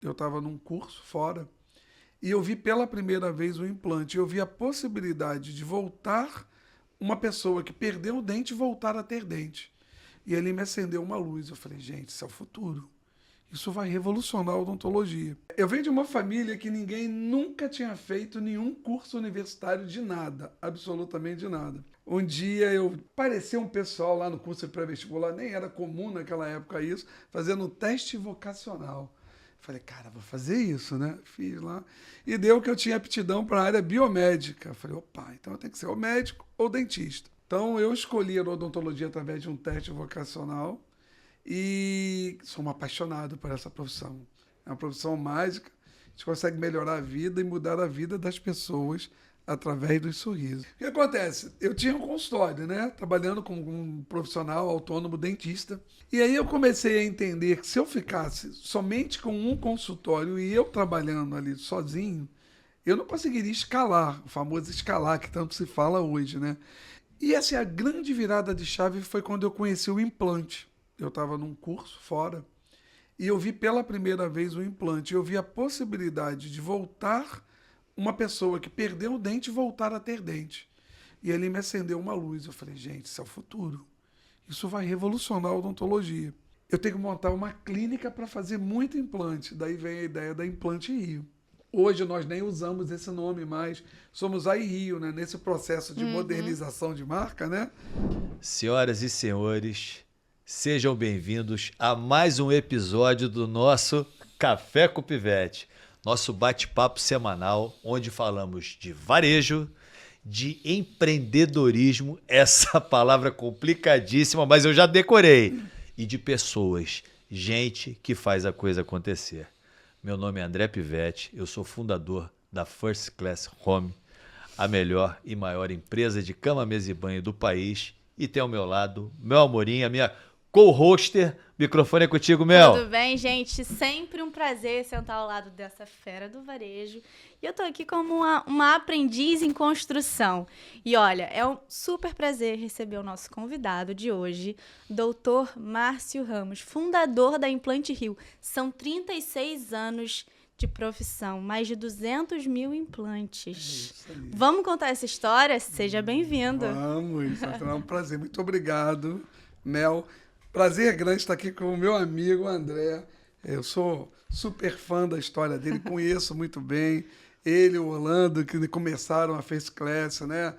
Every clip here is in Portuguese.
eu estava num curso fora e eu vi pela primeira vez o implante. Eu vi a possibilidade de voltar uma pessoa que perdeu o dente voltar a ter dente. E ali me acendeu uma luz. Eu falei, gente, isso é o futuro. Isso vai revolucionar a odontologia. Eu venho de uma família que ninguém nunca tinha feito nenhum curso universitário de nada, absolutamente de nada. Um dia eu parecia um pessoal lá no curso de pré-vestibular, nem era comum naquela época isso, fazendo um teste vocacional. Falei, cara, vou fazer isso, né? Fiz lá. E deu que eu tinha aptidão para a área biomédica. Falei, opa, então eu tenho que ser ou médico ou dentista. Então eu escolhi a odontologia através de um teste vocacional e sou um apaixonado por essa profissão. É uma profissão mágica, a gente consegue melhorar a vida e mudar a vida das pessoas através dos sorrisos. O que acontece? Eu tinha um consultório, né? Trabalhando como um profissional autônomo dentista. E aí eu comecei a entender que se eu ficasse somente com um consultório e eu trabalhando ali sozinho, eu não conseguiria escalar, o famoso escalar que tanto se fala hoje, né? E essa é a grande virada de chave, foi quando eu conheci o implante. Eu estava num curso fora e eu vi pela primeira vez o implante. Eu vi a possibilidade de voltar uma pessoa que perdeu o dente voltar a ter dente. E ali me acendeu uma luz. Eu falei, gente, isso é o futuro. Isso vai revolucionar a odontologia. Eu tenho que montar uma clínica para fazer muito implante. Daí vem a ideia da Implante Rio. Hoje nós nem usamos esse nome mais. Somos a Rio, né? Nesse processo de modernização de marca, né? Senhoras e senhores, sejam bem-vindos a mais um episódio do nosso Café com Pivete, nosso bate-papo semanal, onde falamos de varejo, de empreendedorismo, essa palavra complicadíssima, mas eu já decorei, e de pessoas, gente que faz a coisa acontecer. Meu nome é André Pivete, eu sou fundador da First Class Home, a melhor e maior empresa de cama, mesa e banho do país, e tem ao meu lado Mel Amorim, a minha co-hoster. Microfone é contigo, Mel. Tudo bem, gente? Sempre um prazer sentar ao lado dessa fera do varejo. E eu tô aqui como uma aprendiz em construção. E olha, é um super prazer receber o nosso convidado de hoje, Dr. Márcio Ramos, fundador da Implante Rio. São 36 anos de profissão, mais de 200 mil implantes. Vamos contar essa história? Seja bem-vindo. Vamos, é um prazer. Muito obrigado, Mel. Prazer grande estar aqui com o meu amigo André. Eu sou super fã da história dele, conheço muito bem. Ele e o Orlando, que começaram a First Class, né?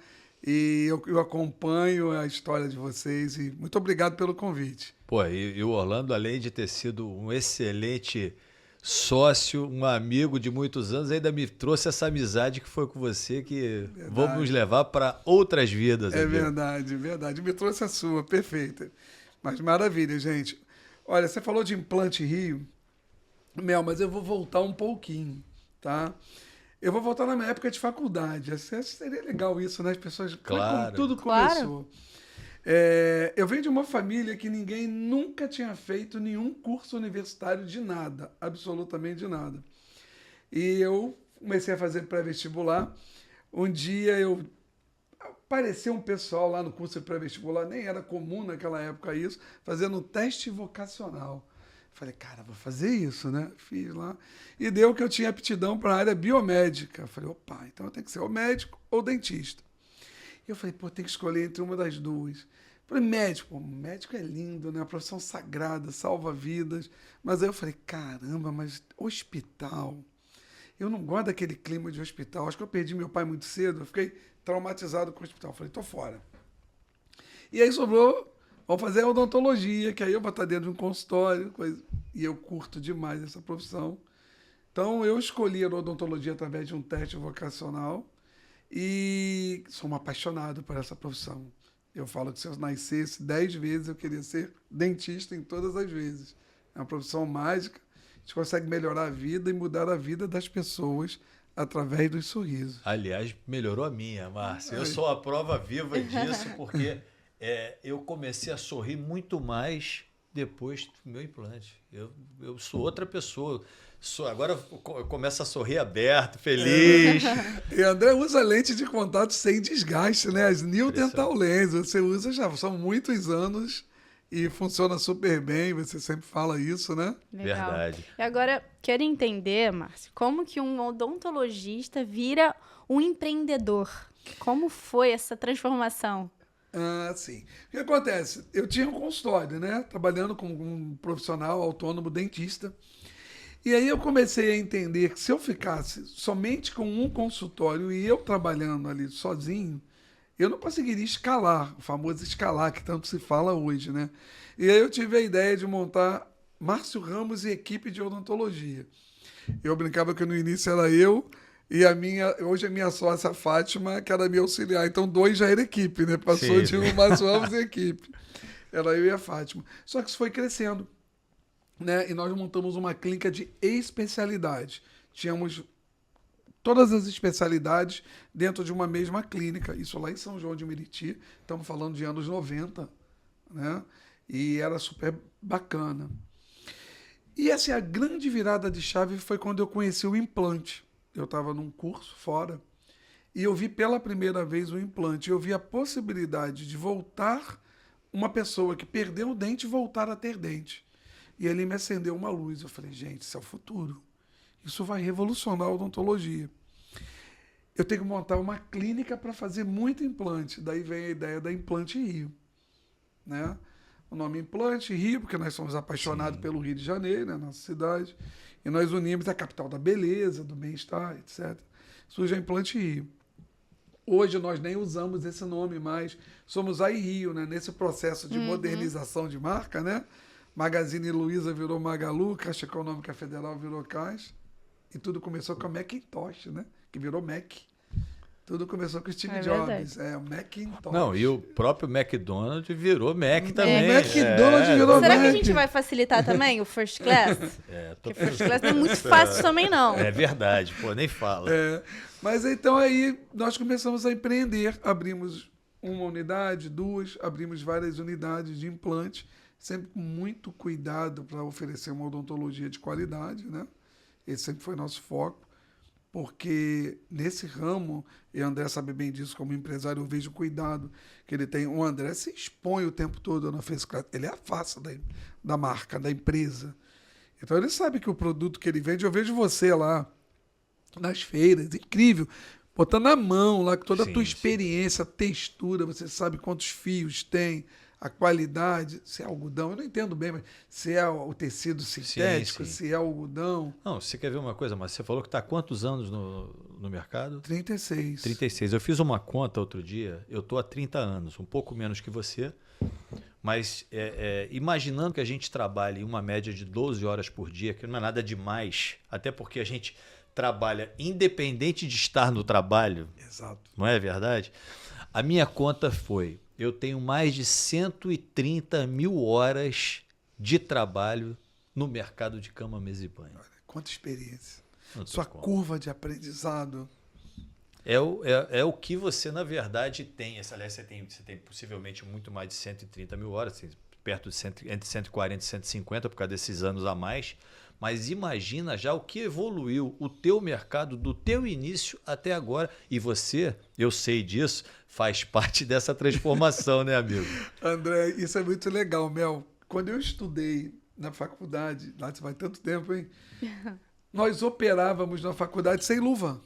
E eu acompanho a história de vocês e muito obrigado pelo convite. Pô, e o Orlando, além de ter sido um excelente sócio, um amigo de muitos anos, ainda me trouxe essa amizade que foi com você, que vamos levar para outras vidas. É verdade, verdade. Me trouxe a sua, perfeita. Mas maravilha, gente. Olha, você falou de Implante Rio, Mel, mas eu vou voltar um pouquinho, tá? Eu vou voltar na minha época de faculdade. Seria legal isso, né? As pessoas... Claro. Como tudo começou. Eu venho de uma família que ninguém nunca tinha feito nenhum curso universitário de nada, absolutamente de nada. E eu comecei a fazer pré-vestibular. Um dia apareceu um pessoal lá no curso de pré-vestibular, nem era comum naquela época isso, fazendo um teste vocacional. Falei, cara, vou fazer isso, né? Fiz lá. E deu que eu tinha aptidão para a área biomédica. Falei, opa, então eu tenho que ser ou médico ou dentista. E eu falei, pô, tem que escolher entre uma das duas. Falei, médico. Pô, médico é lindo, né? A profissão sagrada, salva vidas. Mas aí eu falei, caramba, mas hospital... Eu não gosto daquele clima de hospital. Acho que eu perdi meu pai muito cedo. Eu fiquei traumatizado com o hospital. Falei, tô fora. E aí sobrou, vamos fazer a odontologia, que aí eu vou estar dentro de um consultório. E eu curto demais essa profissão. Então eu escolhi a odontologia através de um teste vocacional. E sou um apaixonado por essa profissão. Eu falo que se eu nascesse 10 vezes, eu queria ser dentista em todas as vezes. É uma profissão mágica. A gente consegue melhorar a vida e mudar a vida das pessoas através dos sorrisos. Aliás, melhorou a minha, Márcio. Eu sou a prova viva disso, porque eu comecei a sorrir muito mais depois do meu implante. Eu sou outra pessoa. Agora eu começo a sorrir aberto, feliz. E André usa lente de contato sem desgaste, né? As New Dental Lens. Você usa já, são muitos anos e funciona super bem, você sempre fala isso, né? Legal. Verdade. E agora, quero entender, Márcio, como que um odontologista vira um empreendedor? Como foi essa transformação? Ah, sim. O que acontece? Eu tinha um consultório, né? Trabalhando como um profissional autônomo dentista. E aí eu comecei a entender que se eu ficasse somente com um consultório e eu trabalhando ali sozinho, eu não conseguiria escalar, o famoso escalar que tanto se fala hoje, né? E aí eu tive a ideia de montar Márcio Ramos e equipe de odontologia. Eu brincava que no início era eu e hoje a minha sócia Fátima, que era minha auxiliar. Então, dois já era equipe, né? Passou Sim. de um Márcio Ramos e equipe. Era eu e a Fátima. Só que isso foi crescendo, né? E nós montamos uma clínica de especialidade. Tínhamos todas as especialidades dentro de uma mesma clínica. Isso lá em São João de Meriti. Estamos falando de anos 90, né? E era super bacana. E essa, a grande virada de chave foi quando eu conheci o implante. Eu estava num curso fora e eu vi pela primeira vez o implante. Eu vi a possibilidade de voltar uma pessoa que perdeu o dente voltar a ter dente. E ele me acendeu uma luz. Eu falei, gente, isso é o futuro. Isso vai revolucionar a odontologia. Eu tenho que montar uma clínica para fazer muito implante. Daí vem a ideia da Implante Rio, né? O nome Implante Rio, porque nós somos apaixonados pelo Rio de Janeiro, né, nossa cidade, e nós unimos a capital da beleza, do bem-estar, etc. Surge a Implante Rio. Hoje nós nem usamos esse nome mais, somos a Rio, né? Nesse processo de modernização de marca, né? Magazine Luiza virou Magalu, Caixa Econômica Federal virou Caixa, e tudo começou com a Macintosh, né? Que virou Mac. Tudo começou com o Steve Jobs. Verdade. O Macintosh. Não, e o próprio McDonald's virou Mac também. O McDonald's virou Será Mac. que a gente vai facilitar também o First Class? Porque First Class não é muito fácil também, não. É verdade, pô, nem fala. Mas então aí nós começamos a empreender. Abrimos uma unidade, duas, abrimos várias unidades de implante, sempre com muito cuidado para oferecer uma odontologia de qualidade, né? Esse sempre foi nosso foco. Porque nesse ramo, e o André sabe bem disso como empresário, eu vejo o cuidado que ele tem. O André se expõe o tempo todo na First Class. Ele é a face da marca, da empresa. Então ele sabe que o produto que ele vende, eu vejo você lá nas feiras, incrível, botando na mão lá, com toda a tua experiência, a textura, você sabe quantos fios tem, a qualidade, se é algodão, eu não entendo bem, mas se é o tecido sintético, sim. se é algodão. Não, você quer ver uma coisa, mas você falou que está há quantos anos no mercado? 36. 36. Eu fiz uma conta outro dia, eu estou há 30 anos, um pouco menos que você, mas imaginando que a gente trabalhe uma média de 12 horas por dia, que não é nada demais, até porque a gente trabalha independente de estar no trabalho. Exato. Não é verdade? A minha conta foi, eu tenho mais de 130 mil horas de trabalho no mercado de cama, mesa e banho. Olha, quanta experiência. Não tem Sua como. curva de aprendizado. É o que você, na verdade, tem. Aliás, você tem possivelmente muito mais de 130 mil horas, assim, perto de entre 140 e 150 por causa desses anos a mais. Mas imagina já o que evoluiu o teu mercado do teu início até agora. E você, eu sei disso, faz parte dessa transformação, né, amigo? André, isso é muito legal, Mel. Quando eu estudei na faculdade, lá você vai tanto tempo, hein? Nós operávamos na faculdade sem luva.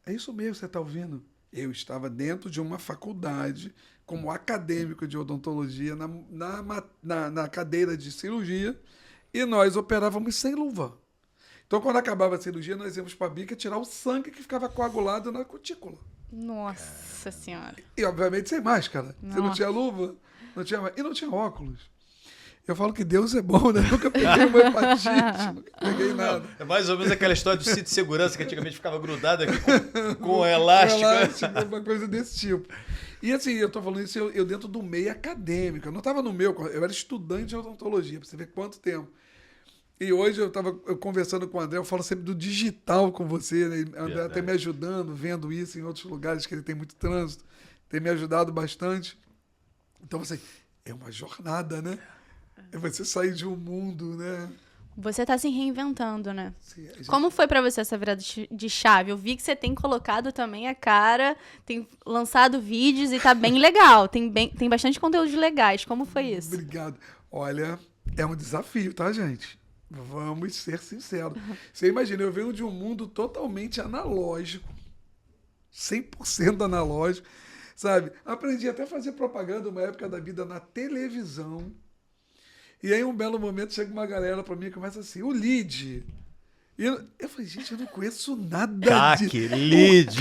É isso mesmo que você está ouvindo. Eu estava dentro de uma faculdade como acadêmico de odontologia na cadeira de cirurgia e nós operávamos sem luva. Então, quando acabava a cirurgia, nós íamos para a bica tirar o sangue que ficava coagulado na cutícula. Nossa Senhora. E, obviamente, sem máscara. Você não Nossa. tinha luva, e não tinha óculos. Eu falo que Deus é bom, né? Nunca peguei uma hepatite, nunca peguei nada. É mais ou menos aquela história do cinto de segurança que antigamente ficava grudado aqui com elástico. Uma coisa desse tipo. E assim, eu tô falando isso eu dentro do meio acadêmico. Eu não estava no meu, eu era estudante de odontologia, para você ver quanto tempo. E hoje eu conversando com o André, eu falo sempre do digital com você, né? O André até me ajudando, vendo isso em outros lugares que ele tem muito trânsito, tem me ajudado bastante. Então, assim, é uma jornada, né? É você sair de um mundo, né? Você tá se reinventando, né? Sim, a gente- Como foi pra você essa virada de chave? Eu vi que você tem colocado também a cara, tem lançado vídeos e tá bem legal. Tem bastante conteúdos legais. Como foi isso? Obrigado. Olha, é um desafio, tá, gente? Vamos ser sinceros. Você imagina, eu venho de um mundo totalmente analógico, 100% analógico, sabe? Aprendi até a fazer propaganda uma época da vida na televisão. E aí, um belo momento, chega uma galera pra mim e começa assim, o lead. E eu falei, gente, eu não conheço nada CAC, lead.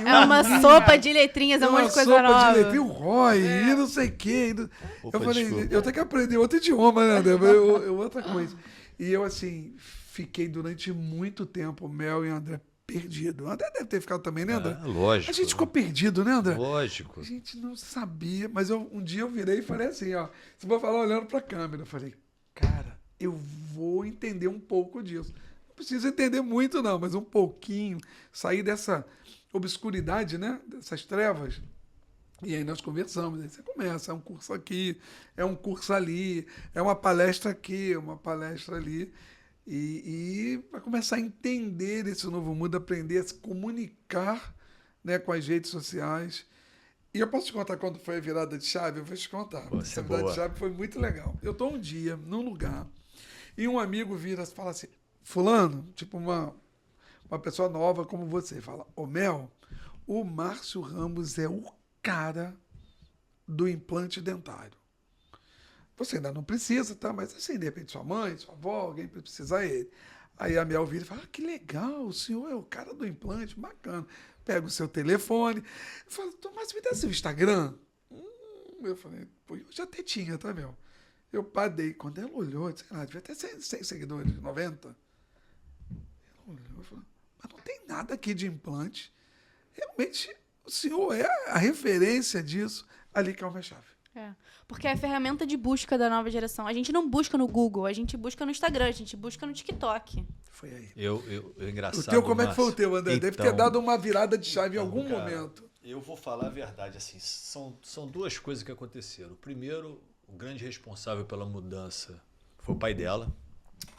É uma sopa de letrinhas, é um monte de coisa nova. de letrinha, o ROI, e não sei o quê. Opa, Eu falei, desculpa. eu tenho que aprender outro idioma, né, André? Outra coisa. E eu, assim, fiquei durante muito tempo, Mel e André, perdido. O André deve ter ficado também, né, André? Lógico. A gente ficou perdido, né, André? Lógico. A gente não sabia, mas um dia eu virei e falei assim, ó, se vou falar olhando pra câmera, eu falei, cara, eu vou entender um pouco disso. Não preciso entender muito não, mas um pouquinho, sair dessa obscuridade, né, dessas trevas. E aí nós conversamos, aí você começa, é um curso aqui, é um curso ali, é uma palestra aqui, uma palestra ali. E vai começar a entender esse novo mundo, aprender a se comunicar, né, com as redes sociais. E eu posso te contar quando foi a virada de chave? Eu vou te contar. Pô, Essa é virada boa. de chave foi muito legal. Eu estou um dia num lugar e um amigo vira e fala assim, fulano, tipo uma pessoa nova como você, fala, ô Mel, o Márcio Ramos é o cara do implante dentário. Você ainda não precisa, tá? Mas assim, de repente, sua mãe, sua avó, alguém precisar ele. Aí a Mel vira e fala, que legal, o senhor é o cara do implante, bacana. Pega o seu telefone. Eu falo, Tomás, me dá seu Instagram? Eu falei, pô, eu já até tinha, tá, Mel? Eu padei. Quando ela olhou, sei lá, devia ter 100 seguidores, 90. Ela olhou e falou, mas não tem nada aqui de implante. Realmente, o senhor é a referência disso. Ali que é uma chave. É, porque é a ferramenta de busca da nova geração. A gente não busca no Google, a gente busca no Instagram, a gente busca no TikTok. Foi aí. Engraçado. O teu, como é que foi o Márcio? teu, André? Deve ter Então, dado uma virada de chave em algum cara, momento. Eu vou falar a verdade, assim, são duas coisas que aconteceram. Primeiro, o grande responsável pela mudança foi o pai dela.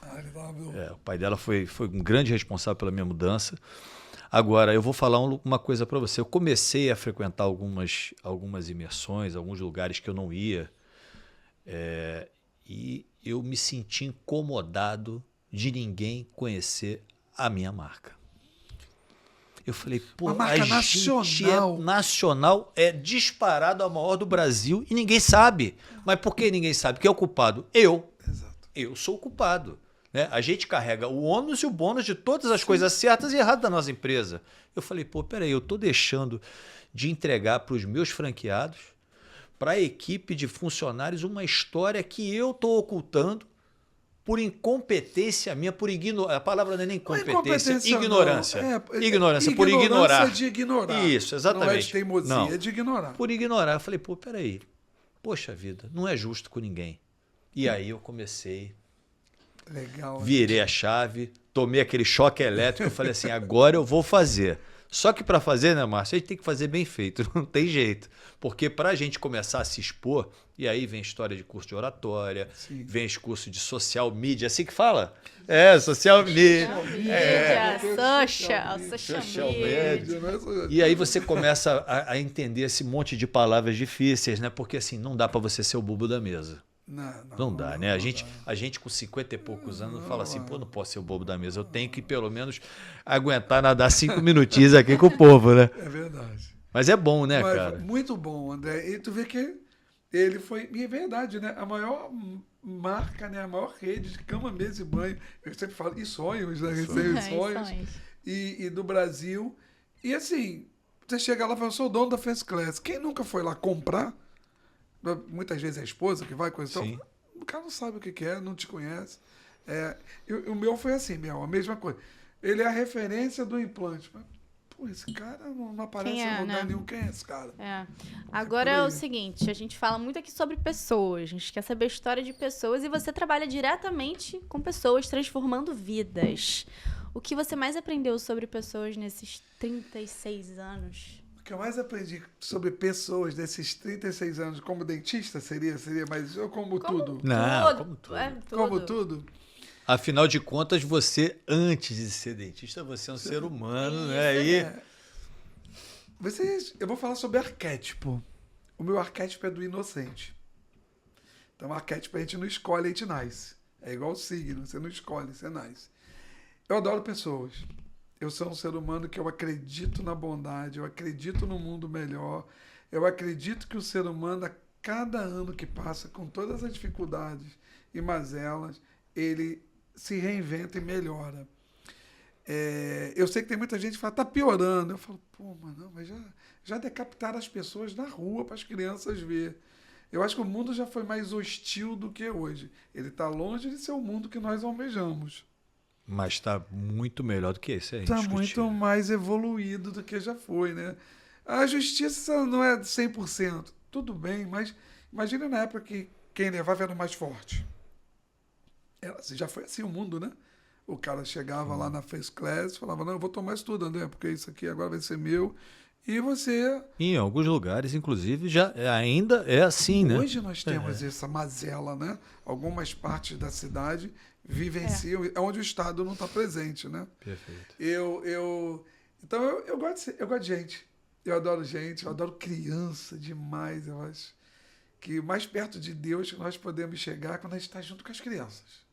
Ah, ele tava meu... O pai dela foi um grande responsável pela minha mudança. Agora, eu vou falar uma coisa para você. Eu comecei a frequentar algumas imersões, alguns lugares que eu não ia, e eu me senti incomodado de ninguém conhecer a minha marca. Eu falei, pô, Uma marca a nacional. gente é nacional, é disparado a maior do Brasil e ninguém sabe. Mas por que ninguém sabe? Quem é o culpado? Eu. Exato. Eu sou o culpado. Né? A gente carrega o ônus e o bônus de todas as coisas certas e erradas da nossa empresa. Eu falei, pô, peraí, eu estou deixando de entregar para os meus franqueados, para a equipe de funcionários, uma história que eu estou ocultando por incompetência minha, por ignorância. A palavra não é nem incompetência, ignorância. Ignorância, por ignorar. Ignorância de ignorar. Isso, exatamente. Não é de teimosia, Não. é de ignorar. Por ignorar. Eu falei, pô, peraí. Poxa vida, não é justo com ninguém. E aí eu comecei... Legal. Virei a chave, tomei aquele choque elétrico e falei assim, agora eu vou fazer. Só que para fazer, né, Márcio, a gente tem que fazer bem feito, não tem jeito. Porque para a gente começar a se expor, e aí vem história de curso de oratória, Sim. vem esse curso de social media, assim que fala? Social media. Social media. media. E aí você começa a entender esse monte de palavras difíceis, né? Porque assim, não dá para você ser o bobo da mesa. Não dá, né? A gente com 50 e poucos anos fala assim, pô, não posso ser o bobo da mesa. Eu tenho que pelo menos aguentar nadar 5 minutinhos aqui com o povo, né? É verdade. Mas é bom, né, Mas, cara? muito bom, André. E tu vê que ele foi, e é verdade, né? A maior marca, né? A maior rede de cama, mesa e banho. Eu sempre falo, e sonhos, né? Sonhos. E do Brasil. E assim, você chega lá e fala, eu sou o dono da First Class. Quem nunca foi lá comprar? Muitas vezes é a esposa que vai, coisa e tal. O cara não sabe o que é, não te conhece. O meu foi assim, a mesma coisa. Ele é a referência do implante. Mas, pô, esse cara não aparece em lugar nenhum. Quem é esse cara? Agora é o seguinte, a gente fala muito aqui sobre pessoas. A gente quer saber a história de pessoas e você trabalha diretamente com pessoas, transformando vidas. O que você mais aprendeu sobre pessoas nesses 36 anos? O que eu mais aprendi sobre pessoas desses 36 anos como dentista seria mais... Ou como tudo? Não, como tudo. Como tudo? Afinal de contas, você, antes de ser dentista, você é um ser humano, né? Eu vou falar sobre arquétipo. O meu arquétipo é do inocente. Então, arquétipo a gente não escolhe, a gente nasce. É igual o signo, você não escolhe, você nasce. Eu adoro pessoas. Eu sou um ser humano que eu acredito na bondade, eu acredito no mundo melhor, eu acredito que o ser humano, a cada ano que passa, com todas as dificuldades e mazelas, ele se reinventa e melhora. Eu sei que tem muita gente que fala, tá piorando. Eu falo, pô, mas já decapitaram as pessoas na rua para as crianças ver. Eu acho que o mundo já foi mais hostil do que hoje. Ele está longe de ser o mundo que nós almejamos. Mas está muito melhor do que esse, Está muito mais evoluído do que já foi, né? A justiça não é 100%. Tudo bem, mas imagina na época que quem levava era o mais forte. Já foi assim o mundo, né? O cara chegava lá na first class e falava, não, eu vou tomar isso tudo, André, porque isso aqui agora vai ser meu. E você... Em alguns lugares, inclusive, já ainda é assim, né? Hoje nós temos essa mazela, né? Algumas partes da cidade vivenciam, onde o Estado não está presente, né? Perfeito. Então, eu gosto de gente. Eu adoro gente, eu adoro criança demais. Eu acho que mais perto de Deus que nós podemos chegar quando a gente está junto com as crianças.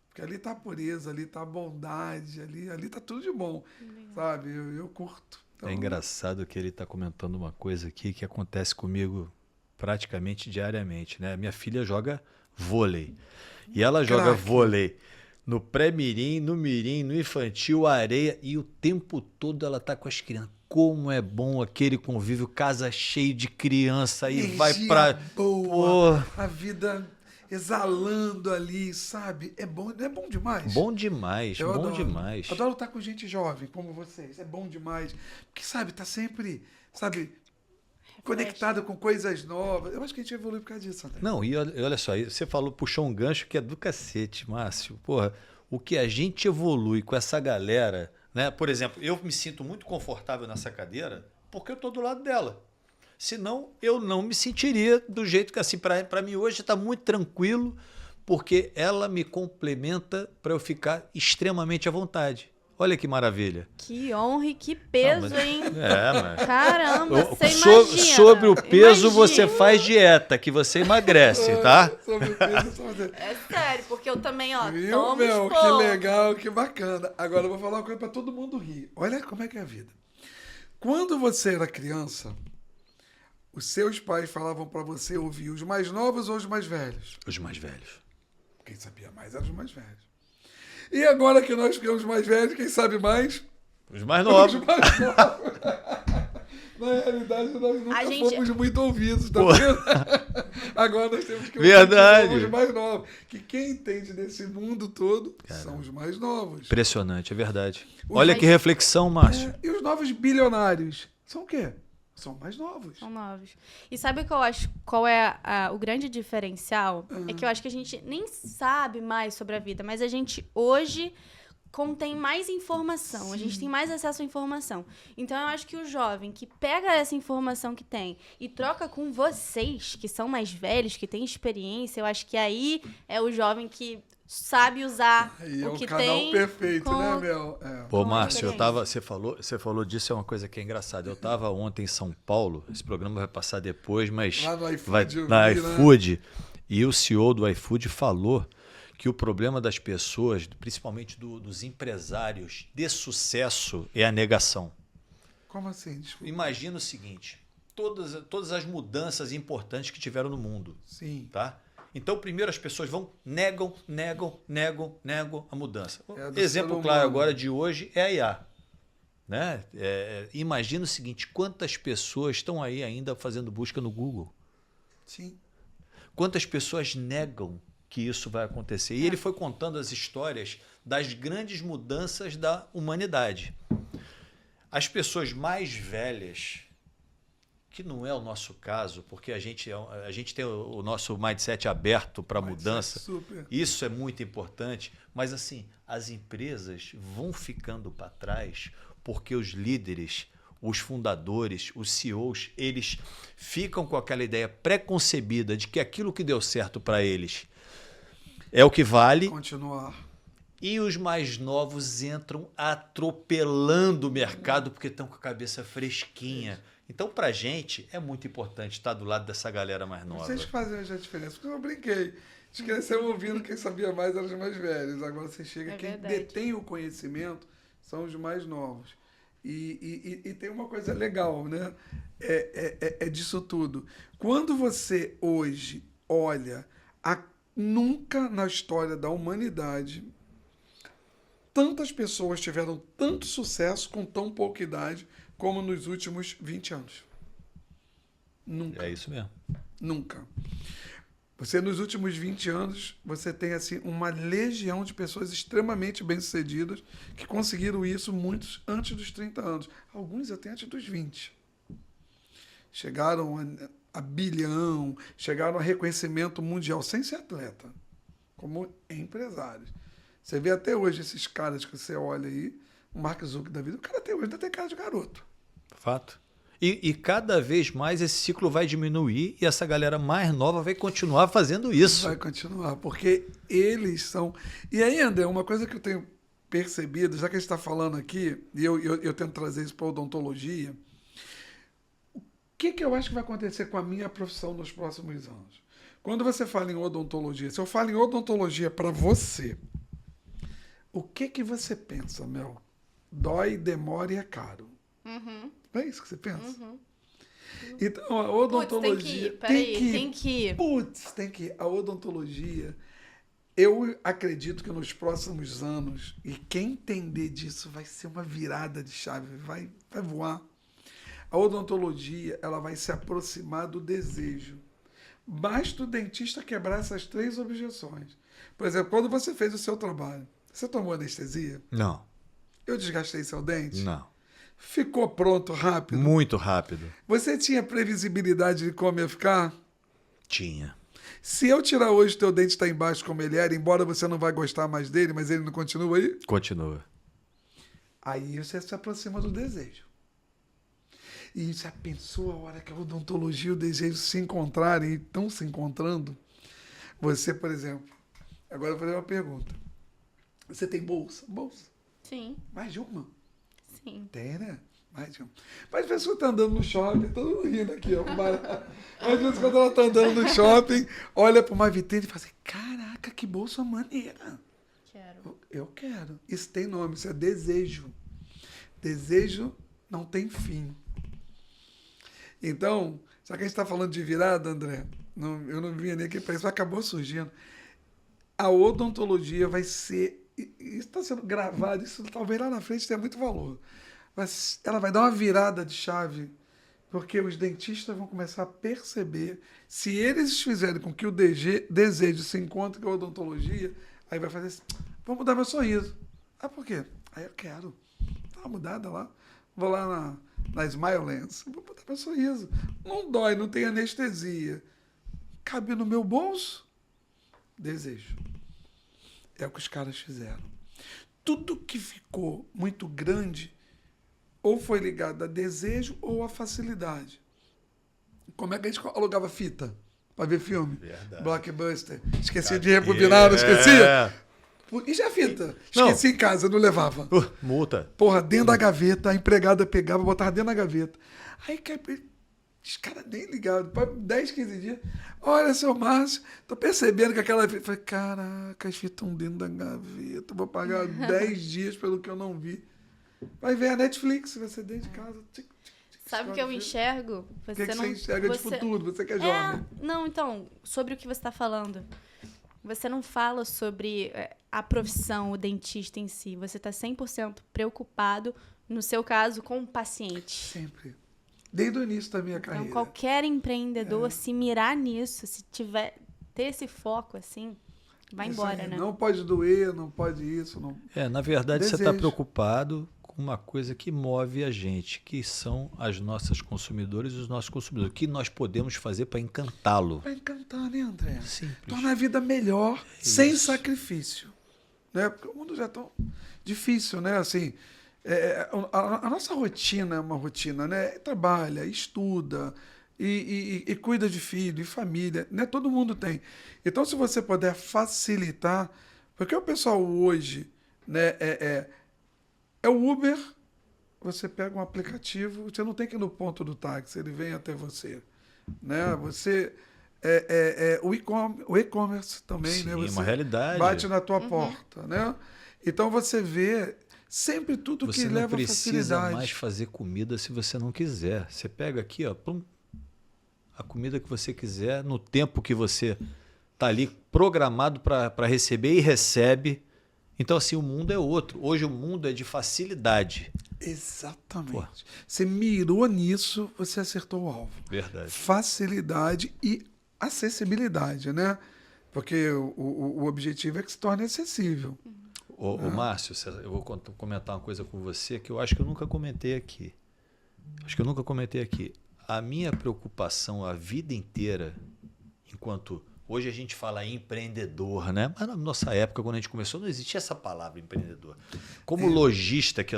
Porque ali está a pureza, ali está a bondade, ali está tudo de bom, sabe? Eu curto. Então... É engraçado que ele está comentando uma coisa aqui que acontece comigo praticamente diariamente, né? Minha filha joga vôlei. E ela joga vôlei no pré-mirim, no mirim, no infantil, areia, e o tempo todo ela tá com as crianças. Como é bom aquele convívio, casa cheia de criança, aí vai pra... boa, a vida exalando ali, sabe? É bom, não é bom demais? Bom demais, eu bom adoro. demais. Adoro estar com gente jovem, como vocês. É bom demais. Porque, sabe, tá sempre, sabe... conectado com coisas novas. Eu acho que a gente evolui por causa disso, André. Não, e olha só, você puxou um gancho que é do cacete, Márcio. Porra, o que a gente evolui com essa galera, né? Por exemplo, eu me sinto muito confortável nessa cadeira porque eu tô do lado dela. Senão, eu não me sentiria do jeito que, assim, para mim hoje está muito tranquilo, porque ela me complementa para eu ficar extremamente à vontade. Olha que maravilha. Que honra e que peso, hein? Mas... Caramba, você imagina. Sobre o peso, você faz dieta, que você emagrece, tá? Sobre o peso, é sério, porque eu também, ó, tomo meu, que legal, que bacana. Agora eu vou falar uma coisa para todo mundo rir. Olha como é que é a vida. Quando você era criança, os seus pais falavam para você ouvir os mais novos ou os mais velhos? Os mais velhos. Quem sabia mais eram os mais velhos. E agora que nós ficamos mais velhos, quem sabe mais? Os mais novos. Os mais novos. Na realidade, nós nunca fomos muito ouvidos, tá vendo? Agora nós temos que ouvir os mais novos. Que quem entende desse mundo todo são os mais novos. Impressionante, é verdade. Olha que reflexão, Márcio. E os novos bilionários são o quê? São mais novos. São novos. E sabe o que eu acho? Qual é o grande diferencial? É que eu acho que a gente nem sabe mais sobre a vida, mas a gente hoje contém mais informação. Sim. A gente tem mais acesso à informação. Então, eu acho que o jovem que pega essa informação que tem e troca com vocês, que são mais velhos, que têm experiência, eu acho que aí é o jovem que sabe usar o que tem. É o canal perfeito, né, Mel? Pô, Márcio, você falou disso, é uma coisa que é engraçada. Eu estava ontem em São Paulo, esse programa vai passar depois, mas lá no iFood, na iFood, e o CEO do iFood falou que o problema das pessoas, principalmente dos empresários de sucesso, é a negação. Como assim? Desculpa. Imagina o seguinte, todas as mudanças importantes que tiveram no mundo. Sim. Tá? Então, primeiro as pessoas negam a mudança. Exemplo claro agora de hoje é a IA. Né? Imagina o seguinte, quantas pessoas estão aí ainda fazendo busca no Google? Sim. Quantas pessoas negam que isso vai acontecer? E ele foi contando as histórias das grandes mudanças da humanidade. As pessoas mais velhas, que não é o nosso caso, porque a gente tem o nosso mindset aberto para mudança. Super. Isso é muito importante, mas assim, as empresas vão ficando para trás porque os líderes, os fundadores, os CEOs, eles ficam com aquela ideia pré-concebida de que aquilo que deu certo para eles é o que vale. Continuar. E os mais novos entram atropelando o mercado porque estão com a cabeça fresquinha. Então, pra gente, é muito importante estar do lado dessa galera mais nova. Vocês fazem já a diferença, porque eu brinquei. Eles cresceram ouvindo, quem sabia mais eram os mais velhos. Agora você chega, É quem verdade. detém o conhecimento são os mais novos. E tem uma coisa legal, né? É disso tudo. Quando você hoje olha, nunca na história da humanidade tantas pessoas tiveram tanto sucesso com tão pouca idade como nos últimos 20 anos. Nunca. É isso mesmo. Nunca. Você, nos últimos 20 anos, você tem assim uma legião de pessoas extremamente bem-sucedidas que conseguiram isso muitos antes dos 30 anos. Alguns até antes dos 20. Chegaram a bilhão, chegaram a reconhecimento mundial, sem ser atleta, como empresários. Você vê até hoje esses caras que você olha aí, o Mark Zuckerberg da vida, o cara até hoje ainda tem cara de garoto. Fato. E cada vez mais esse ciclo vai diminuir e essa galera mais nova vai continuar fazendo isso. Vai continuar, porque eles são... E aí, André, uma coisa que eu tenho percebido, já que a gente está falando aqui, e eu tento trazer isso para a odontologia, o que eu acho que vai acontecer com a minha profissão nos próximos anos? Quando você fala em odontologia, se eu falo em odontologia para você, o que você pensa, Mel? Dói, demora e é caro. Uhum. Não é isso que você pensa? Uhum. Então, a odontologia... Tem que ir. Putz, tem que ir. A odontologia, eu acredito que nos próximos anos, e quem entender disso vai ser uma virada de chave, vai voar. A odontologia, ela vai se aproximar do desejo. Basta o dentista quebrar essas 3 objeções. Por exemplo, quando você fez o seu trabalho, você tomou anestesia? Não, Eu desgastei seu dente? não. Ficou pronto rápido? Muito rápido. Você tinha previsibilidade de como ia ficar? Tinha. Se eu tirar hoje teu dente está embaixo como ele era, embora você não vai gostar mais dele, mas ele não continua aí, Continua. aí você se aproxima do desejo. E já pensou a hora que a odontologia e o desejo se encontrarem e estão se encontrando? Você, por exemplo, agora eu vou fazer uma pergunta. Você tem bolsa? Bolsa? Sim, Mais de uma? sim. Tem, né? Mais de uma. Mas a pessoa tá andando no shopping, todo mundo rindo aqui, ó. Às vezes quando ela tá andando no shopping, olha para uma vitrine e fala assim, caraca, que bolsa maneira. Quero. Eu quero. Isso tem nome, isso é desejo. Desejo não tem fim. Então, já que a gente está falando de virada, André, eu não vinha nem aqui para isso, acabou surgindo. A odontologia vai ser... Isso está sendo gravado, isso talvez lá na frente tenha muito valor. Mas ela vai dar uma virada de chave, porque os dentistas vão começar a perceber, se eles fizerem com que o desejo se encontre com a odontologia, aí vai fazer assim, vou mudar meu sorriso. Ah, por quê? Aí eu quero. Dá uma mudada lá. Vou lá na Smile Lens. Vou mudar meu sorriso. Não dói, não tem anestesia. Cabe no meu bolso? Desejo. É o que os caras fizeram. Tudo que ficou muito grande ou foi ligado a desejo ou a facilidade. Como é que a gente alugava fita para ver filme? Verdade. Blockbuster. Esquecia de rebobinar, não esquecia? E já a fita? Não. Esqueci em casa, não levava. Multa. Porra, dentro da gaveta, a empregada pegava, botava dentro da gaveta. Aí os caras nem ligavam. Depois de 10, 15 dias. Olha, seu Márcio, tô percebendo que aquela fita. Falei, caraca, as fitas estão dentro da gaveta. Vou pagar 10 dias pelo que eu não vi. Vai ver a Netflix, vai ser dentro de casa. Sabe o que eu enxergo? O que você enxerga de futuro? Você que é jovem. Não, então, sobre o que você está falando. Você não fala sobre a profissão, o dentista em si. Você está 100% preocupado, no seu caso, com o paciente. Sempre. Desde o início da minha carreira. Então, qualquer empreendedor, se mirar nisso, se ter esse foco, assim, vai Isso embora, aí. né? Não pode doer, não pode isso. Não... Na verdade, você está Desejo. preocupado com uma coisa que move a gente, que são as nossas consumidoras e os nossos consumidores. O que nós podemos fazer para encantá-lo? Vai encantar, né, André? Simples. Torna a vida melhor, sem sacrifício. Né? Porque o mundo já é tão difícil, né? Assim, a nossa rotina é uma rotina, né? Trabalha, estuda e cuida de filho e família. Né? Todo mundo tem. Então, se você puder facilitar, Porque o pessoal hoje, né, é o Uber, você pega um aplicativo, você não tem que ir no ponto do táxi, ele vem até você. Né? Você... o e-commerce também, Sim, né? Você uma realidade. bate na tua porta, né? Então você vê sempre tudo que leva a facilidade. Você não precisa mais fazer comida se você não quiser. Você pega aqui, ó, pum, a comida que você quiser, no tempo que você está ali programado para receber e recebe. Então, assim, o mundo é outro. Hoje o mundo é de facilidade. Exatamente. Pô. Você mirou nisso, você acertou o alvo. Verdade. Facilidade e acessibilidade, né? Porque o objetivo é que se torne acessível. Ô, Márcio, eu vou comentar uma coisa com você que eu acho que eu nunca comentei aqui. A minha preocupação a vida inteira, enquanto hoje a gente fala empreendedor, né? Mas na nossa época, quando a gente começou, não existia essa palavra empreendedor. Como lojista, que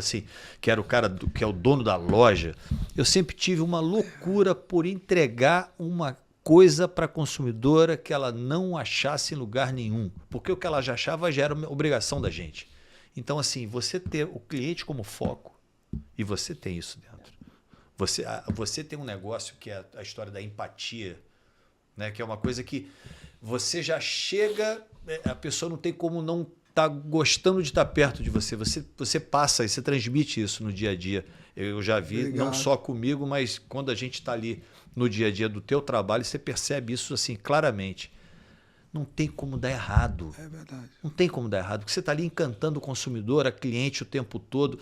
era o cara que é o dono da loja, eu sempre tive uma loucura por entregar uma coisa para a consumidora que ela não achasse em lugar nenhum. Porque o que ela já achava já era uma obrigação da gente. Então, assim, você ter o cliente como foco, e você tem isso dentro. Você tem um negócio que é a história da empatia, né? Que é uma coisa que você já chega, a pessoa não tem como não estar gostando de estar perto de você. Você passa e você transmite isso no dia a dia. Eu já vi, Obrigado. não só comigo, mas quando a gente está ali no dia a dia do teu trabalho, você percebe isso assim claramente. Não tem como dar errado. É verdade. Não tem como dar errado, porque você está ali encantando o consumidor, a cliente o tempo todo.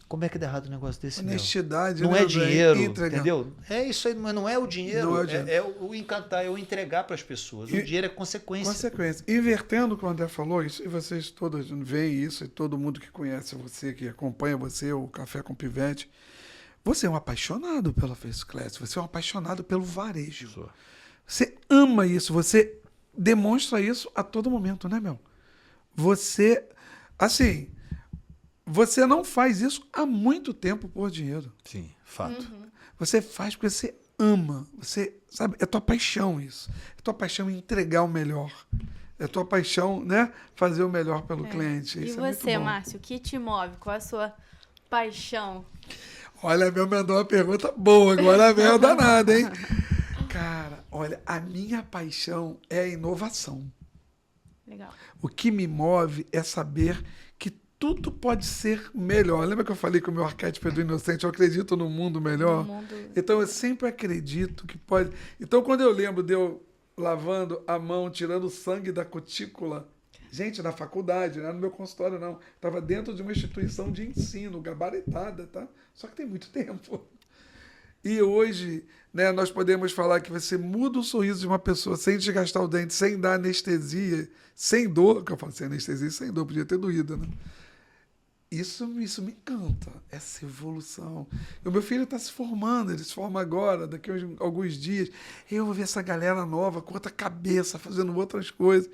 Como é que dá errado um negócio desse? Honestidade, não né, é dinheiro, entregar. entendeu? É isso aí, mas não é o dinheiro. Não é o dinheiro. É o encantar, é o entregar para as pessoas. O dinheiro é consequência. Consequência. Invertendo o que o André falou, isso, e vocês todos veem isso, e todo mundo que conhece você, que acompanha você, o Café com Pivete, você é um apaixonado pela First Class, você é um apaixonado pelo varejo. Sou. Você ama isso, você demonstra isso a todo momento, né, meu? Você, assim, você não faz isso há muito tempo por dinheiro. Sim, fato. Você faz porque você ama. Você, sabe, é tua paixão isso. É tua paixão em entregar o melhor. É tua paixão, né? Fazer o melhor pelo cliente. E Isso é muito você, bom. Márcio, o que te move? Qual a sua paixão? Olha, a Mel mandou uma pergunta boa agora, a Mel danada, hein? Cara, olha, a minha paixão é a inovação. Legal. O que me move é saber que tudo pode ser melhor. Lembra que eu falei que o meu arquétipo é do inocente? Eu acredito no mundo melhor. No mundo- Então, eu sempre acredito que pode... Então, quando eu lembro de eu lavando a mão, tirando o sangue da cutícula, gente, na faculdade, não era no meu consultório, não. Estava dentro de uma instituição de ensino, gabaritada, tá? Só que tem muito tempo. E hoje, né, nós podemos falar que você muda o sorriso de uma pessoa sem desgastar o dente, sem dar anestesia, sem dor, que eu falo sem anestesia e sem dor, podia ter doído, né? Isso me encanta, essa evolução. E o meu filho está se formando, ele se forma agora, daqui a alguns dias. Eu vou ver essa galera nova, com outra cabeça, fazendo outras coisas.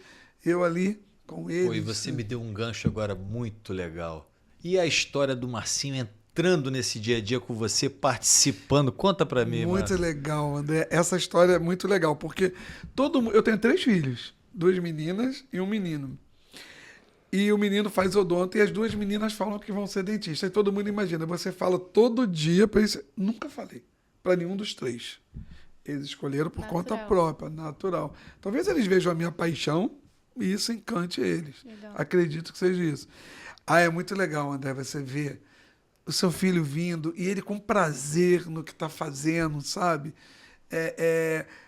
Eu ali com ele. Pô, e você me deu um gancho agora muito legal. E a história do Marcinho entrando nesse dia a dia com você, participando? Conta para mim, Muito Márcio. legal, André. Essa história é muito legal, porque eu tenho 3 filhos, 2 meninas e um menino. E o menino faz odonto e as 2 meninas falam que vão ser dentistas. E todo mundo imagina, você fala todo dia para eles. Nunca falei para nenhum dos 3. Eles escolheram por conta própria, natural. Talvez eles vejam a minha paixão e isso encante eles. Legal. Acredito que seja isso. É muito legal, André, você ver o seu filho vindo e ele com prazer no que está fazendo, sabe?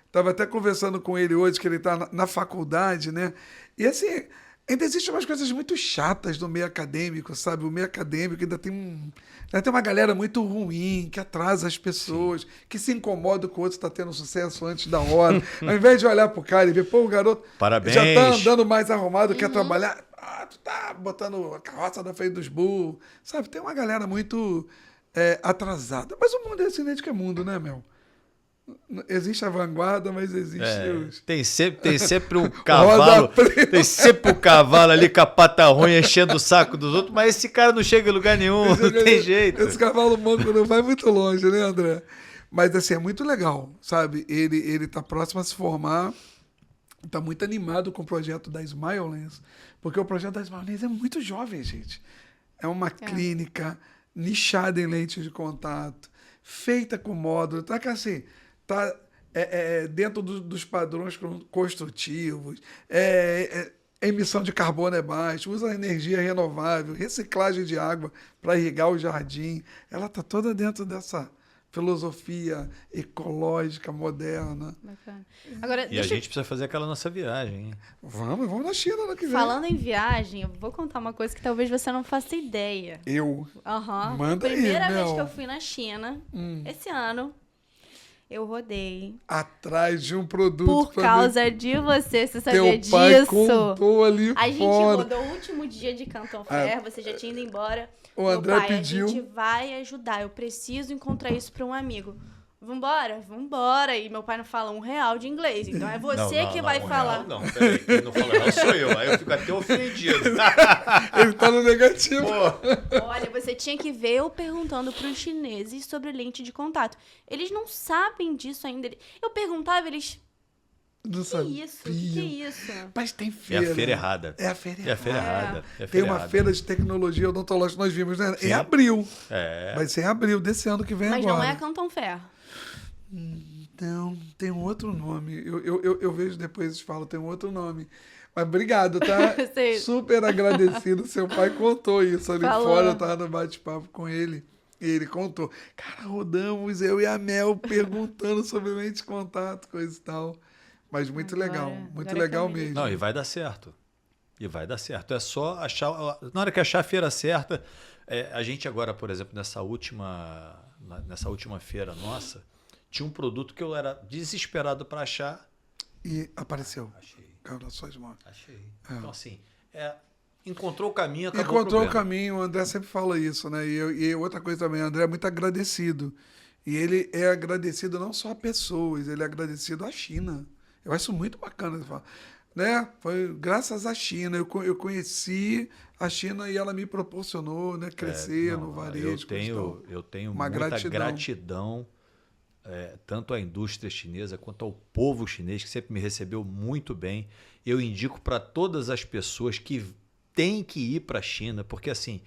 Estava até conversando com ele hoje, que ele está na faculdade, né? E assim, ainda existem umas coisas muito chatas no meio acadêmico, sabe? O meio acadêmico ainda tem uma galera muito ruim, que atrasa as pessoas, que se incomoda com o outro está tendo sucesso antes da hora. Ao invés de olhar pro cara e ver, pô, o garoto Parabéns. já tá andando mais arrumado, quer trabalhar. Tu tá botando a carroça na frente dos burros. Sabe, tem uma galera muito atrasada. Mas o mundo é assim desde que é mundo, né, Mel? Existe a vanguarda, mas existe os... Tem sempre um cavalo. preta. Tem sempre um cavalo ali com a pata ruim enchendo o saco dos outros, mas esse cara não chega em lugar nenhum, não tem jeito. Esse cavalo manco não vai muito longe, né, André? Mas assim, é muito legal, sabe? Ele tá próximo a se formar, tá muito animado com o projeto da Smile Lens, Porque o projeto das Maionese é muito jovem, gente. É uma clínica nichada em lente de contato, feita com módulo, tá que assim, tá dentro dos padrões construtivos, emissão de carbono é baixa, usa energia renovável, reciclagem de água para irrigar o jardim. Ela está toda dentro dessa filosofia ecológica moderna. Bacana. Agora, E a gente precisa fazer aquela nossa viagem, hein? Vamos na China ano que vem. falando em viagem, eu vou contar uma coisa que talvez você não faça ideia. Aham. Manda aí, Primeira vez Mel. que eu fui na China, esse ano, eu rodei. Atrás de um produto. Por causa de você sabia Teu pai disso? contou ali A gente fora. rodou o último dia de Canton Fair, você já tinha ido embora. O Meu André pai, pediu. a gente vai ajudar, eu preciso encontrar isso para um amigo. Vambora, vambora. E meu pai não fala R$1 de inglês, então é você que vai falar. Não, peraí, quem não fala não sou eu. Aí eu fico até ofendido. Ele tá no negativo. Olha, você tinha que ver eu perguntando para os chineses sobre lente de contato. Eles não sabem disso ainda. Eu perguntava, eles... Não Que isso? Que isso? Mas tem É feira. a feira errada. É a feira É a feira errada. errada. É a Tem feira uma errada. feira de tecnologia odontológica que nós vimos, né? Em Sim. abril. É. Vai ser em abril desse ano que vem Mas agora. não é a Canton Fair. Não, tem um outro nome. Eu vejo depois e falo, tem um outro nome. Mas obrigado, tá? Sei. Super agradecido. Seu pai contou isso ali Falou. fora. Eu tava no bate-papo com ele. E ele contou. Cara, rodamos, eu e a Mel, perguntando sobre lente de contato, coisa e tal. Mas muito Agora- legal. agora Muito que eu legal me mesmo. Não, e vai dar certo. E vai dar certo. É só achar. Na hora que achar a feira certa, a gente agora, por exemplo, nessa última feira nossa, tinha um produto que eu era desesperado para achar. E apareceu. Achei. Caiu nas suas mãos. Achei. Então, assim, encontrou o caminho, acabou Encontrou o o problema. caminho, o André sempre fala isso, né? E outra coisa também, o André é muito agradecido. E ele é agradecido não só a pessoas, ele é agradecido à China. Eu acho muito bacana ele falar. Né? Foi graças à China. Eu conheci a China e ela me proporcionou, né, crescer Não, no varejo. eu tenho Uma muita gratidão. gratidão, tanto à indústria chinesa quanto ao povo chinês, que sempre me recebeu muito bem. Eu indico para todas as pessoas que têm que ir para a China, porque assim,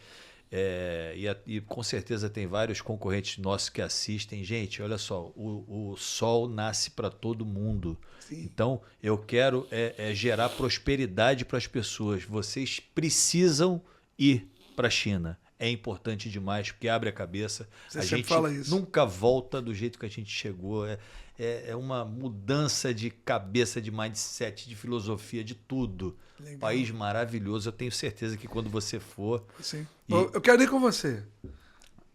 e com certeza tem vários concorrentes nossos que assistem. Gente, olha só, o sol nasce para todo mundo. Sim. Então, eu quero gerar prosperidade para as pessoas. Vocês precisam ir para a China. É importante demais, porque abre a cabeça. Você A sempre gente fala isso. nunca volta do jeito que a gente chegou. É uma mudança de cabeça, de mindset, de filosofia, de tudo. Legal. País maravilhoso. Eu tenho certeza que quando você for, Sim. E- Eu quero ir com você.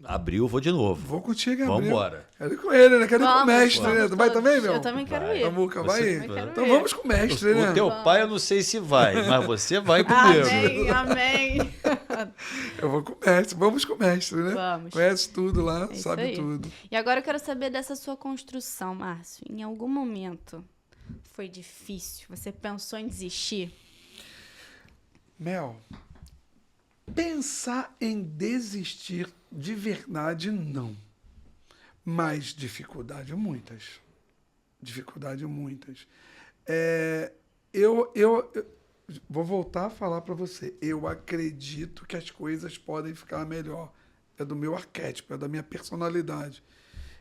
abril, eu vou de novo. Vou contigo, Vamos Gabriel. embora. Quero ir com ele, né? Quero ir com o Vamos, mestre, né? vamos Tu vai todos. também, meu? Eu também quero Vai. ir. Samuca, vai Você- ir? Eu quero Então ir. vamos com o mestre, né? O teu pai eu não sei se vai, mas você vai comigo. Amém, amém. Eu vou com o mestre. Vamos com o mestre, né? Vamos. Conhece tudo lá, É isso sabe aí. tudo. E agora eu quero saber dessa sua construção, Márcio. Em algum momento foi difícil? Você pensou em desistir? Mel, pensar em desistir de verdade, não. Mas dificuldade muitas. Dificuldade muitas. Eu vou voltar a falar para você. Eu acredito que as coisas podem ficar melhor. É do meu arquétipo, é da minha personalidade.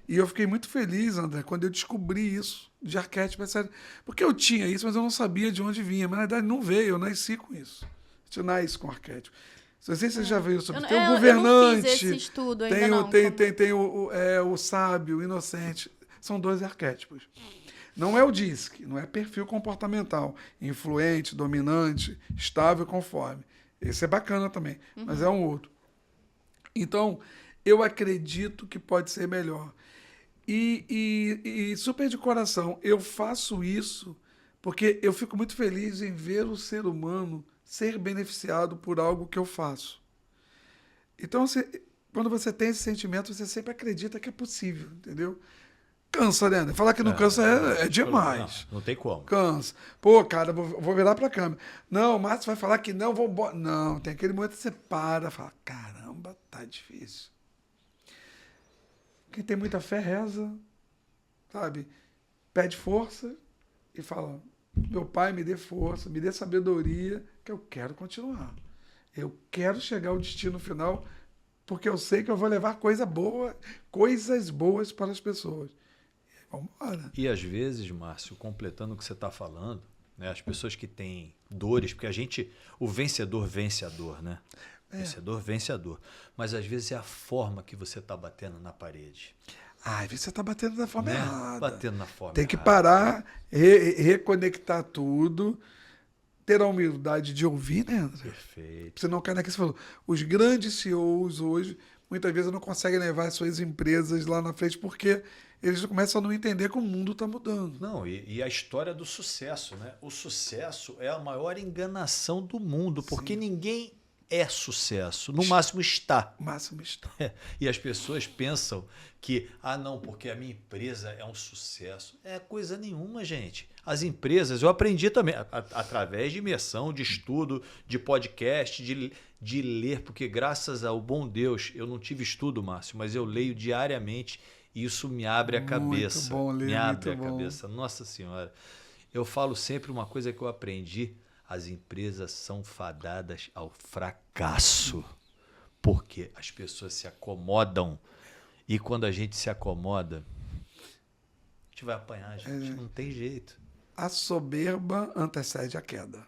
E eu fiquei muito feliz, André, quando eu descobri isso de arquétipo. É sério. Porque eu tinha isso, mas eu não sabia de onde vinha. Mas na verdade não veio, eu nasci com isso. A gente nasce com arquétipo. Não sei se você já viu sobre. Tem o Eu não governante. fiz esse estudo ainda Tem, não. tem o sábio, o inocente. São 2 arquétipos. Não é o DISC, não é perfil comportamental. Influente, dominante, estável, conforme. Esse é bacana também, mas é um outro. Então, eu acredito que pode ser melhor. E super de coração, eu faço isso porque eu fico muito feliz em ver o ser humano ser beneficiado por algo que eu faço. Então, quando você tem esse sentimento, você sempre acredita que é possível, entendeu? Cansa, né? Falar que não cansa é demais. Não tem como. Cansa. Pô, cara, vou virar pra câmera. Não, o Márcio vai falar que não, vou embora. Não, tem aquele momento que você para, fala, caramba, tá difícil. Quem tem muita fé, reza, sabe? Pede força e fala, meu pai me dê força, me dê sabedoria, que eu quero continuar. Eu quero chegar ao destino final, porque eu sei que eu vou levar coisas boas para as pessoas. Vamos embora. E às vezes, Márcio, completando o que você está falando, né, as pessoas que têm dores, porque o vencedor vence a dor, né? Vencedor vence a dor. Mas às vezes é a forma que você está batendo na parede. Às vezes você está batendo da forma errada. Batendo na forma Tem que errada. parar, reconectar tudo, ter a humildade de ouvir, né, André? Perfeito. Você não cai naquilo que você falou. Os grandes CEOs hoje, muitas vezes, não conseguem levar as suas empresas lá na frente porque eles começam a não entender que o mundo está mudando. Não, e a história do sucesso, né? O sucesso é a maior enganação do mundo, porque ninguém é sucesso, no máximo está. O máximo está. E as pessoas pensam que, não, porque a minha empresa é um sucesso. É coisa nenhuma, gente. As empresas, eu aprendi também, através de imersão, de estudo, de podcast, de ler, porque graças ao bom Deus, eu não tive estudo, Márcio, mas eu leio diariamente e isso me abre a cabeça. Muito bom ler, me abre muito a bom. cabeça. Nossa Senhora. Eu falo sempre uma coisa que eu aprendi. As empresas são fadadas ao fracasso, porque as pessoas se acomodam e quando a gente se acomoda, a gente vai apanhar, gente. Não tem jeito. A soberba antecede a queda.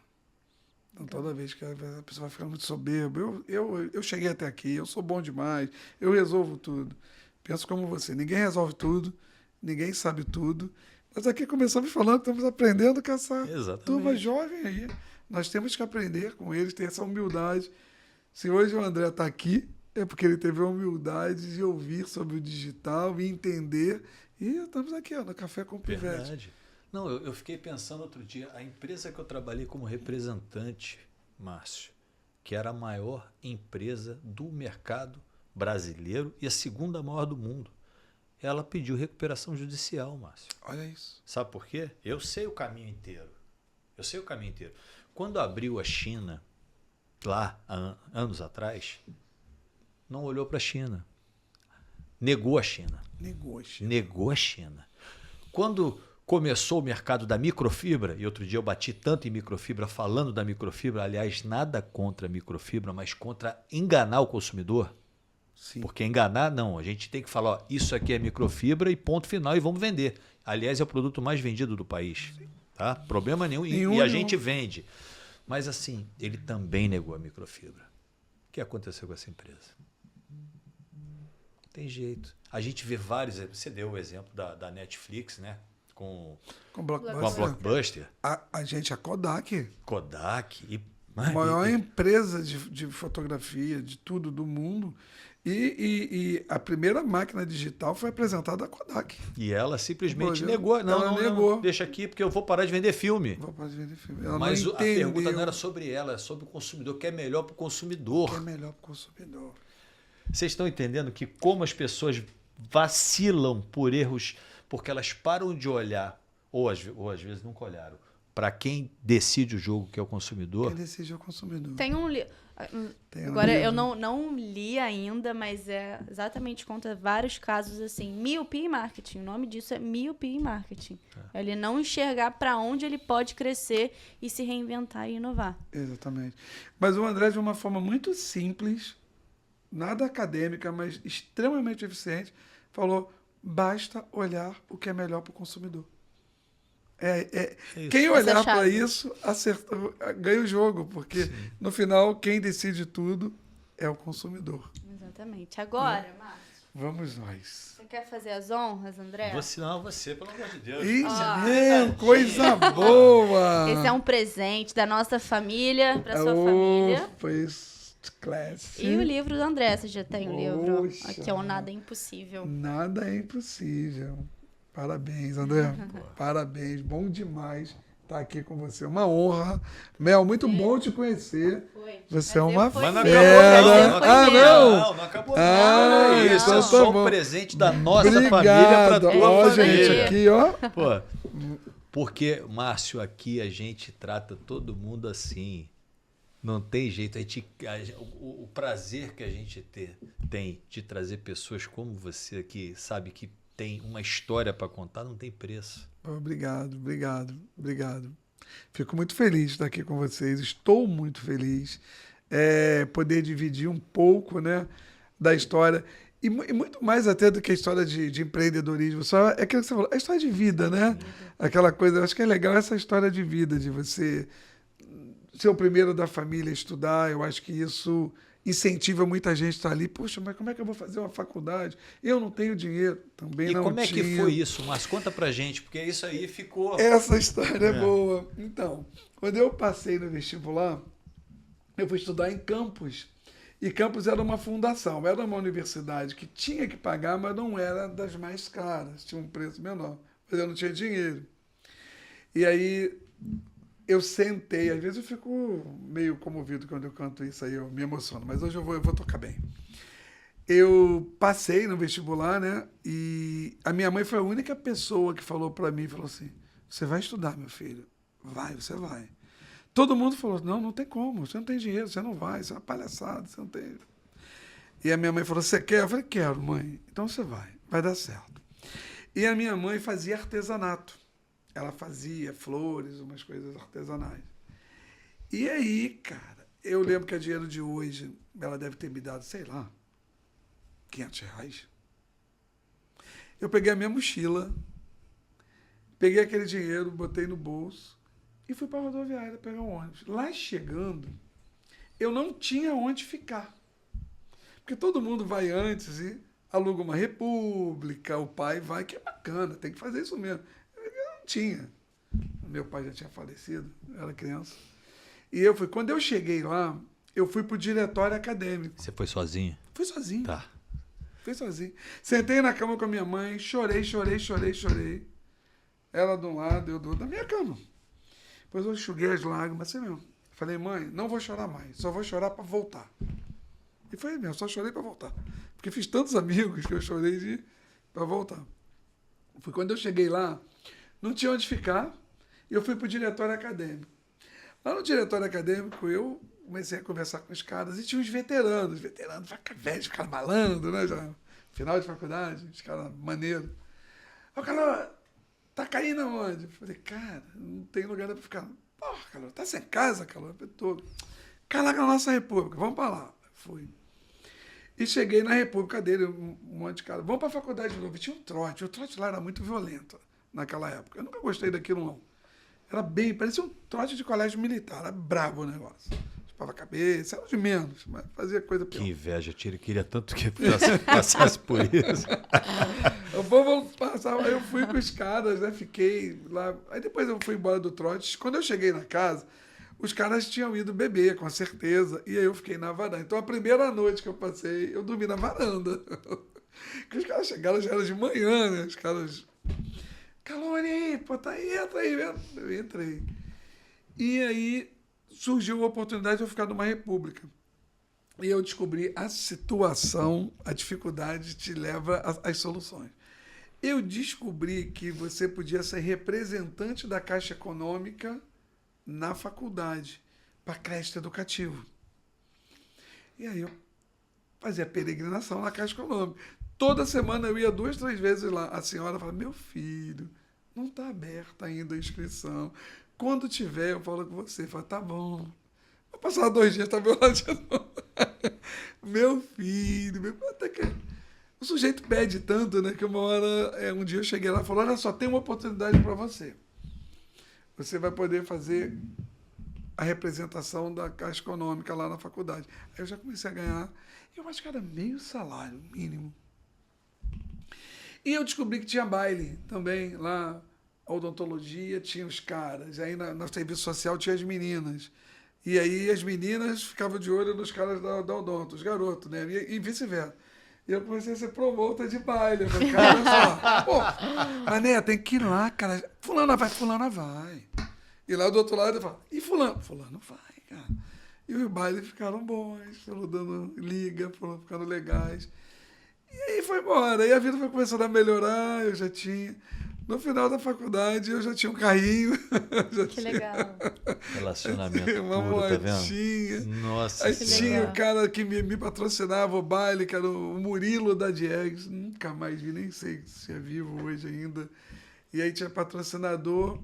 Então, toda vez que a pessoa vai ficando muito soberba, eu cheguei até aqui, eu sou bom demais, eu resolvo tudo. Penso como você, ninguém resolve tudo, ninguém sabe tudo. Mas aqui começamos falando, estamos aprendendo com essa turma jovem aí. Nós temos que aprender com eles, ter essa humildade. Se hoje o André está aqui, é porque ele teve a humildade de ouvir sobre o digital e entender. E estamos aqui, no Café com o Pivete. Verdade. Não, eu fiquei pensando outro dia, a empresa que eu trabalhei como representante, Márcio, que era a maior empresa do mercado brasileiro e a segunda maior do mundo, ela pediu recuperação judicial, Márcio. Olha isso. Sabe por quê? Eu sei o caminho inteiro. Quando abriu a China, lá há anos atrás, não olhou para a China. Negou a China. Negou a China. Quando começou o mercado da microfibra, e outro dia eu bati tanto em microfibra, falando da microfibra, aliás, nada contra a microfibra, mas contra enganar o consumidor. Sim. Porque enganar, não. A gente tem que falar, ó, isso aqui é microfibra e ponto final e vamos vender. Aliás, é o produto mais vendido do país. Tá? Problema nenhum. E a gente vende. Mas assim, ele também negou a microfibra. O que aconteceu com essa empresa? Não tem jeito. A gente vê vários. Você deu o exemplo da Netflix, né? Com a Blockbuster. A Kodak. Kodak. A maior empresa de fotografia, de tudo do mundo. E a primeira máquina digital foi apresentada a Kodak. E ela simplesmente negou. Não, deixa aqui porque eu vou parar de vender filme. Vou parar de vender filme. Ela Mas não a pergunta não era sobre ela, era sobre o consumidor. O que é melhor para o consumidor? O que é melhor para o consumidor. Vocês estão entendendo que como as pessoas vacilam por erros, porque elas param de olhar, ou às vezes nunca olharam, para quem decide o jogo, que é o consumidor. Quem decide é o consumidor. Tem um livro. Agora, eu não li ainda, mas exatamente conta vários casos assim. Miopia em marketing. O nome disso é miopia em marketing. Ele não enxergar para onde ele pode crescer e se reinventar e inovar. Exatamente. Mas o André, de uma forma muito simples, nada acadêmica, mas extremamente eficiente, falou, basta olhar o que é melhor para o consumidor. Quem olhar para isso acertou, ganha o jogo, porque no final quem decide tudo é o consumidor. Exatamente. Agora, Márcio, vamos nós. Você quer fazer as honras, André? Você, pelo amor de Deus. Coisa boa! Esse é um presente da nossa família, para sua família. Classe. E o livro do André, você já tem o livro? Aqui é o Nada é Impossível. Nada é impossível. Parabéns, André. Parabéns. Bom demais estar aqui com você. Uma honra. Mel, muito bom te conhecer. Você é uma fera. Mas não acabou, não. Não acabou, não. Isso então é só um presente da nossa família para tua família. Gente, aqui, ó. Pô, porque, Márcio, aqui a gente trata todo mundo assim. Não tem jeito. O prazer que a gente tem de trazer pessoas como você, que sabe que tem uma história para contar, não tem preço. Obrigado. Fico muito feliz de estar aqui com vocês. Estou muito feliz poder dividir um pouco, né, da história. E muito mais até do que a história de empreendedorismo. Só é aquilo que você falou, a história de vida, né? Aquela coisa, eu acho que é legal essa história de vida, de você ser o primeiro da família a estudar. Eu acho que isso incentiva muita gente a estar ali. Poxa, mas como é que eu vou fazer uma faculdade? Eu não tenho dinheiro. Também E não como é que tinha. foi isso? Mas conta pra gente, porque isso aí ficou... Essa história é boa. Então, quando eu passei no vestibular, eu fui estudar em Campos. E Campos era uma fundação, era uma universidade que tinha que pagar, mas não era das mais caras, tinha um preço menor. Mas eu não tinha dinheiro. E aí eu sentei, às vezes eu fico meio comovido quando eu canto isso aí, eu me emociono, mas hoje eu vou tocar bem. Eu passei no vestibular, né? E a minha mãe foi a única pessoa que falou para mim, falou assim, você vai estudar, meu filho, vai, você vai. Todo mundo falou, não tem como, você não tem dinheiro, você não vai, isso é uma palhaçada, você não tem... E a minha mãe falou, você quer? Eu falei, quero, mãe. Então você vai dar certo. E a minha mãe fazia artesanato. Ela fazia flores, umas coisas artesanais. E aí, cara, eu lembro que a dinheiro de hoje, ela deve ter me dado, sei lá, R$500. Eu peguei a minha mochila, peguei aquele dinheiro, botei no bolso, e fui para a rodoviária pegar um ônibus. Lá chegando, eu não tinha onde ficar. Porque todo mundo vai antes e aluga uma república, o pai vai, que é bacana, tem que fazer isso mesmo. Eu não tinha. Meu pai já tinha falecido, eu era criança. E quando eu cheguei lá, eu fui para o diretório acadêmico. Você foi sozinho? Fui sozinho. Tá. Fui sozinho. Sentei na cama com a minha mãe, chorei. Ela de um lado, eu do outro, na minha cama. Depois eu enxuguei as lágrimas, assim mesmo. Falei, mãe, não vou chorar mais, só vou chorar para voltar. E foi mesmo, só chorei para voltar. Porque fiz tantos amigos que eu chorei para voltar. Foi quando eu cheguei lá, não tinha onde ficar, e eu fui para o diretório acadêmico. Lá no diretório acadêmico, eu comecei a conversar com os caras, e tinha uns veteranos velhos, ficaram malandro, né? Já, final de faculdade, os caras maneiros. Aí o cara... Tá caindo aonde? Eu falei, cara, não tem lugar para ficar. Porra, Calor, tá sem casa, Calor? Eu tô... Caraca, na nossa república, vamos para lá. Fui. E cheguei na república dele, um monte de cara. Vamos para a faculdade de novo. E tinha um trote. O trote lá era muito violento naquela época. Eu nunca gostei daquilo, não. Era parecia um trote de colégio militar. Era brabo o negócio. Chupava a cabeça, era de menos, mas fazia coisa pior. Que inveja, Tiro. Queria tanto que passasse por isso. O povo passava, eu fui com os caras, né? Fiquei lá. Aí depois eu fui embora do trote. Quando eu cheguei na casa, os caras tinham ido beber, com certeza. E aí eu fiquei na varanda. Então a primeira noite que eu passei, eu dormi na varanda. Porque os caras chegaram, já era de manhã, né? Os caras... Calone, pô, tá aí, entra aí. Eu entrei. E aí surgiu a oportunidade de eu ficar numa república. E eu descobri a situação, a dificuldade te leva às soluções. Eu descobri que você podia ser representante da Caixa Econômica na faculdade, para crédito educativo. E aí eu fazia peregrinação na Caixa Econômica. Toda semana eu ia 2, 3 vezes lá. A senhora fala, meu filho, não está aberta ainda a inscrição. Quando tiver, eu falo com você. Fala, tá bom. Vou passar 2 dias, tá meu lado de novo. Meu filho, até que... O sujeito pede tanto, né, que uma hora, um dia eu cheguei lá e falei, olha só, tem uma oportunidade para você. Você vai poder fazer a representação da Caixa Econômica lá na faculdade. Aí eu já comecei a ganhar, eu acho que era meio salário mínimo. E eu descobri que tinha baile também lá, a odontologia tinha os caras, aí no serviço social tinha as meninas. E aí as meninas ficavam de olho nos caras da odonto, os garotos, né? E vice-versa. E eu comecei a ser promotor de baile. Eu falei, cara, olha só, pô, Mané, tem que ir lá, cara. Fulana vai. E lá do outro lado eu falo, e fulano? Fulano vai, cara. E os bailes ficaram bons, foram dando liga, foram ficando legais. E aí foi embora. Aí a vida foi começando a melhorar, eu já tinha... No final da faculdade, eu já tinha um carrinho. Que legal. Relacionamento uma puro, tá motinha. vendo? Nossa Aí Senhora. tinha o cara que me patrocinava o baile, que era o Murilo da Diegues. Nunca mais vi, nem sei se é vivo hoje ainda. E aí tinha patrocinador.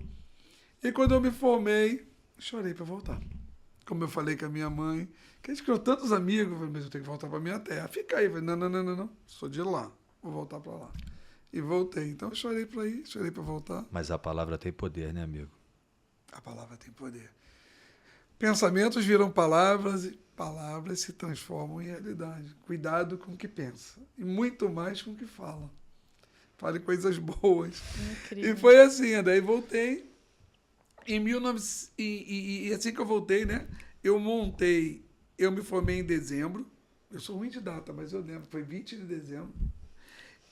E quando eu me formei, chorei para voltar. Como eu falei com a minha mãe, que a gente criou tantos amigos, eu falei, mas eu tenho que voltar para minha terra. Fica aí. Eu falei, não, sou de lá, vou voltar para lá. E voltei. Então eu chorei para ir, chorei para voltar. Mas a palavra tem poder, né, amigo? A palavra tem poder. Pensamentos viram palavras e palavras se transformam em realidade. Cuidado com o que pensa. E muito mais com o que fala. Fale coisas boas. Incrível. E foi assim, daí voltei. E assim que eu voltei, né? Eu me formei em dezembro. Eu sou ruim de data, mas eu lembro. Foi 20 de dezembro.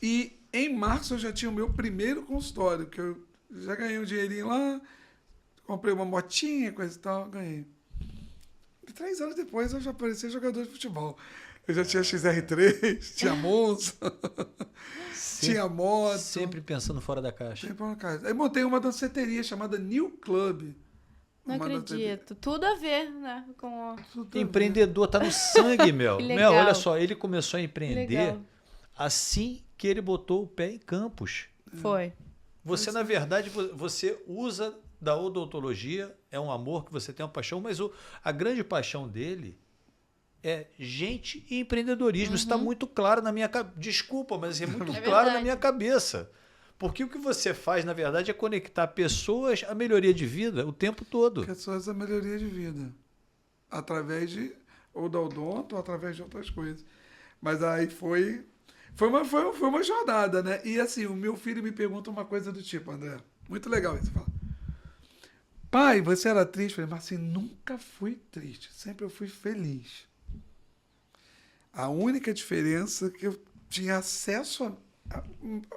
E em março eu já tinha o meu primeiro consultório, que eu já ganhei um dinheirinho lá, comprei uma motinha, coisa e tal, ganhei. E 3 anos depois eu já parecia jogador de futebol. Eu já tinha XR3, tinha Monza, tinha moto. Sempre pensando fora da caixa. Sempre na casa. Aí montei uma danceteria chamada New Club. Não Uma acredito. Tudo a ver, né? Com... danceteria. Empreendedor, tá no sangue, Mel. Que Mel, legal. olha só, ele começou a empreender Legal. assim que ele botou o pé em Campos. Foi. Você, na verdade, você usa da odontologia, é um amor que você tem, uma paixão, mas a grande paixão dele é gente e empreendedorismo. Isso está muito claro na minha cabeça. Desculpa, mas é muito claro na verdade. minha cabeça. Porque o que você faz, na verdade, é conectar pessoas à melhoria de vida o tempo todo. Pessoas a melhoria de vida. Através de ou da odonto ou através de outras coisas. Mas aí foi uma jornada, né? E assim, o meu filho me pergunta uma coisa do tipo, André, muito legal isso. Fala, pai, você era triste? Eu falei, mas assim, nunca fui triste. Sempre eu fui feliz. A única diferença é que eu tinha acesso a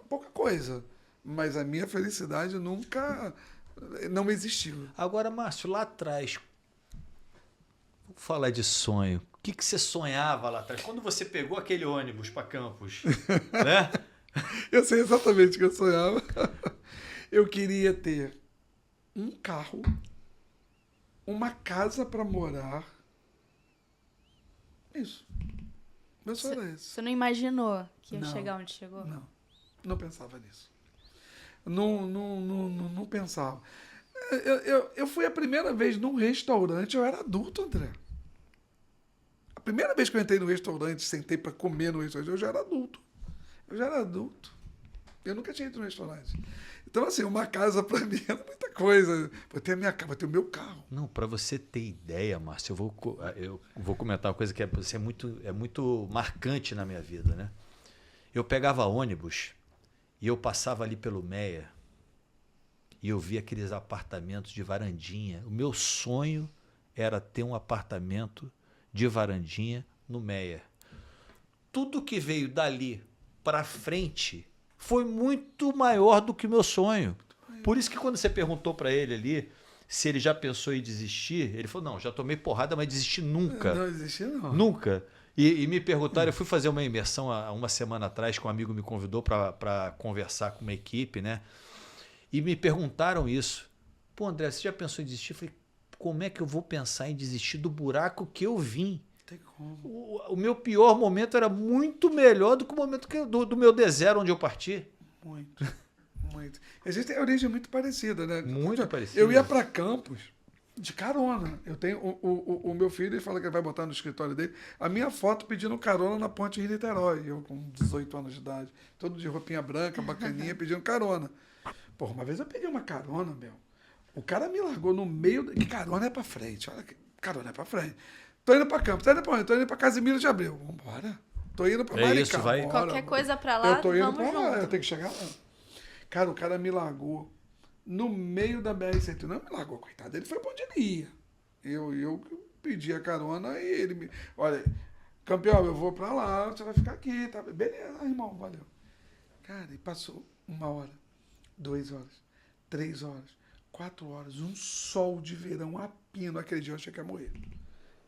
pouca coisa. Mas a minha felicidade nunca não existiu. Agora, Márcio, lá atrás, vou falar de sonho. O que você sonhava lá atrás? Quando você pegou aquele ônibus para Campos, né? Eu sei exatamente o que eu sonhava. Eu queria ter um carro, uma casa para morar. Isso. Meu sonho era esse. Você não imaginou que ia Não. chegar onde chegou? Não pensava nisso. Não pensava. Eu fui a primeira vez num restaurante, eu era adulto, André. A primeira vez que eu entrei no restaurante, sentei para comer no restaurante, eu já era adulto. Eu nunca tinha ido no restaurante. Então, assim, uma casa para mim era muita coisa. Vou ter a minha casa, vou ter o meu carro. Não, para você ter ideia, Márcio, eu vou comentar uma coisa que é muito marcante na minha vida, né? Eu pegava ônibus e eu passava ali pelo Meia e eu via aqueles apartamentos de varandinha. O meu sonho era ter um apartamento de varandinha no Meia. Tudo que veio dali para frente foi muito maior do que o meu sonho. Por isso que quando você perguntou para ele ali se ele já pensou em desistir, ele falou, não, já tomei porrada, mas desistir nunca. Não existia, não. Nunca. E me perguntaram, eu fui fazer uma imersão há uma semana atrás, que um amigo me convidou para conversar com uma equipe, né? E me perguntaram isso. Pô, André, você já pensou em desistir? Eu falei, como é que eu vou pensar em desistir do buraco que eu vim? Tem como. O meu pior momento era muito melhor do que o momento do meu deserto onde eu parti. Muito. A gente tem origem muito parecida, né? Muito parecida. Eu ia para Campos de carona. Eu tenho o meu filho, ele fala que ele vai botar no escritório dele a minha foto pedindo carona na ponte de Niterói. Eu com 18 anos de idade, todo de roupinha branca, bacaninha, pedindo carona. Porra, uma vez eu peguei uma carona, meu. O cara me largou no meio. Que carona é para frente. Olha que carona é para frente. Tô indo para Campos. Tô indo para onde? Tô indo para Casimiro de Abreu. Vambora. Tô indo para Maricá. Isso, vai. Bora. Qualquer coisa pra lá, Eu tô indo vamos para lá. junto. Eu tenho que chegar lá. Cara, o cara me largou no meio da BR-101. Não me largou, coitado. Ele foi pra onde ele ia. Eu pedi a carona e ele me... Olha, campeão, eu vou pra lá, você vai ficar aqui, tá? Beleza, irmão, valeu. Cara, e passou 1 hora, 2 horas, 3 horas, 4 horas, um sol de verão a pino. Aquele dia eu achei que ia morrer.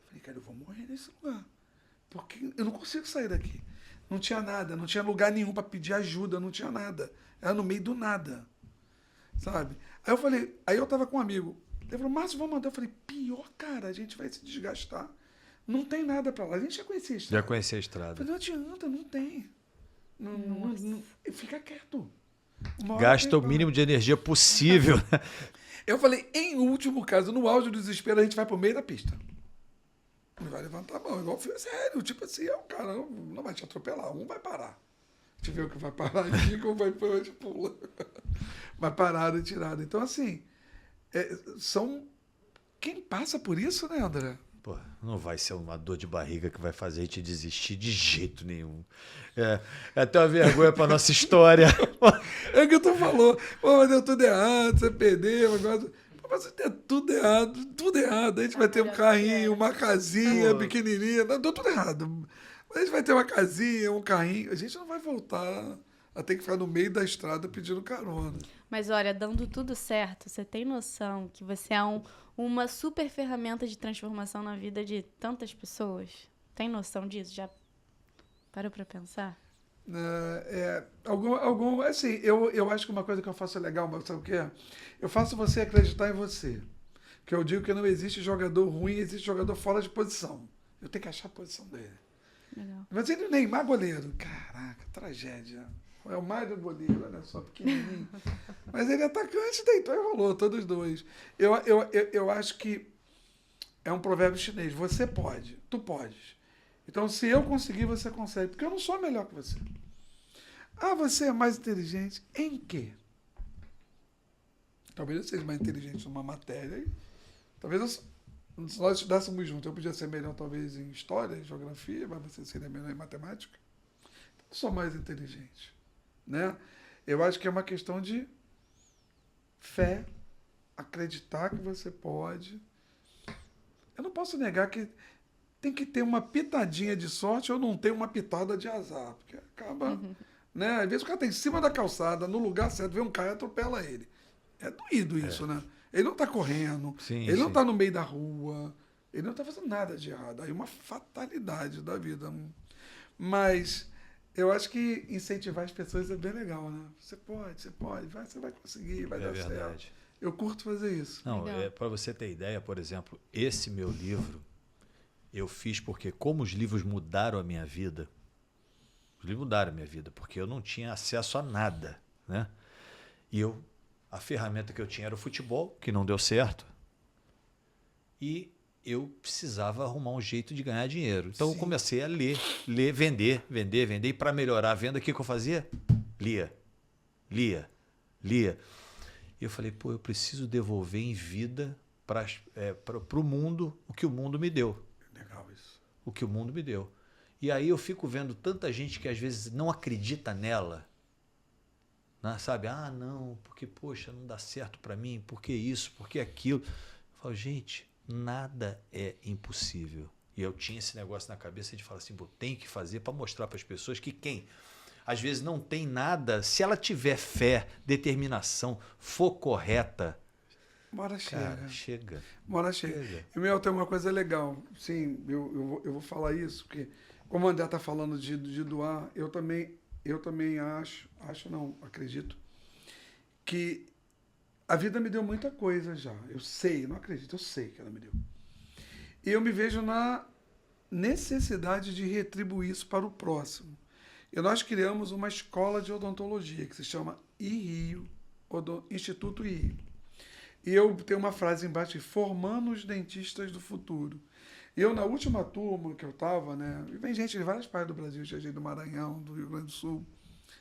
Falei, cara, eu vou morrer nesse lugar. Porque eu não consigo sair daqui. Não tinha nada, não tinha lugar nenhum para pedir ajuda, não tinha nada. Era no meio do nada, sabe? Aí eu tava com um amigo. Ele falou, Márcio, vamos andar. Eu falei, pior, cara, a gente vai se desgastar. Não tem nada para lá. A gente já conhecia a estrada. Já conheci a Eu estrada. falei, não adianta, não tem. Não, fica quieto. Uma hora Gasta tem o que- mínimo de energia possível. Eu falei, em último caso, no auge do desespero, a gente vai pro meio da pista. Não vai levantar a mão, igual filho, sério, tipo assim, o cara não vai te atropelar, um vai parar. A gente vê o que vai parar, um vai pula. Vai parar e tirado. Então, assim, quem passa por isso, né, André? Pô, não vai ser uma dor de barriga que vai fazer a gente desistir de jeito nenhum. É até uma vergonha pra nossa história. É o que tu falou. Pô, mas deu tudo errado, você perdeu, agora... Mas você tem tudo errado. A gente vai ter um carrinho, uma casinha pequenininha. Não, deu tudo errado. Mas a gente vai ter uma casinha, um carrinho. A gente não vai voltar a ter que ficar no meio da estrada pedindo carona. Mas olha, dando tudo certo, você tem noção que você é uma super ferramenta de transformação na vida de tantas pessoas? Tem noção disso? Já parou pra pensar? Assim, eu acho que uma coisa que eu faço legal, mas sabe o que é? Eu faço você acreditar em você. Que eu digo que não existe jogador ruim, existe jogador fora de posição. Eu tenho que achar a posição dele. Legal. Mas ele Neymar goleiro. Caraca, tragédia. É o Mário goleiro, olha só, pequenininho. Mas ele é atacante, deitou e rolou, todos dois. Eu acho que é um provérbio chinês. Você pode, tu podes. Então, se eu conseguir, você consegue. Porque eu não sou melhor que você. Ah, você é mais inteligente em quê? Talvez eu seja mais inteligente numa matéria. Se nós estudássemos juntos, eu podia ser melhor, talvez, em história, em geografia, mas você seria melhor em matemática. Eu sou mais inteligente. Né? Eu acho que é uma questão de fé, acreditar que você pode. Eu não posso negar que tem que ter uma pitadinha de sorte ou não ter uma pitada de azar, porque acaba, né? Às vezes o cara tá em cima da calçada, no lugar certo, vê um cara e atropela ele. É doído isso, né? Ele não tá correndo, ele não tá no meio da rua, ele não tá fazendo nada de errado. Aí uma fatalidade da vida. Mas eu acho que incentivar as pessoas é bem legal, né? Você pode, você vai conseguir, vai dar verdade. certo. Eu curto fazer isso. Não, para você ter ideia, por exemplo, esse meu livro eu fiz porque como os livros mudaram a minha vida, porque eu não tinha acesso a nada, né? E a ferramenta que eu tinha era o futebol, que não deu certo, e eu precisava arrumar um jeito de ganhar dinheiro. Então eu comecei a ler, vender, e para melhorar a venda, o que eu fazia? Lia. E eu falei, pô, eu preciso devolver em vida para o mundo o que o mundo me deu. Legal isso. O que o mundo me deu. E aí eu fico vendo tanta gente que às vezes não acredita nela, né? Sabe? Ah, não, porque, poxa, não dá certo para mim, porque isso, porque aquilo. Eu falo, gente, nada é impossível. E eu tinha esse negócio na cabeça de falar assim, pô, tem que fazer para mostrar para as pessoas que quem às vezes não tem nada, se ela tiver fé, determinação, for correta, uma hora chega. Cara, chega. Uma hora chega. E, meu, tem uma coisa legal. Sim, eu vou falar isso, porque como o André está falando de doar, eu também acredito, que a vida me deu muita coisa já. Eu sei que ela me deu. E eu me vejo na necessidade de retribuir isso para o próximo. E nós criamos uma escola de odontologia que se chama IRIO, Instituto IRIO. E eu tenho uma frase embaixo, formando os dentistas do futuro. E eu, na última turma que eu estava, né, e vem gente de várias partes do Brasil, gente do Maranhão, do Rio Grande do Sul,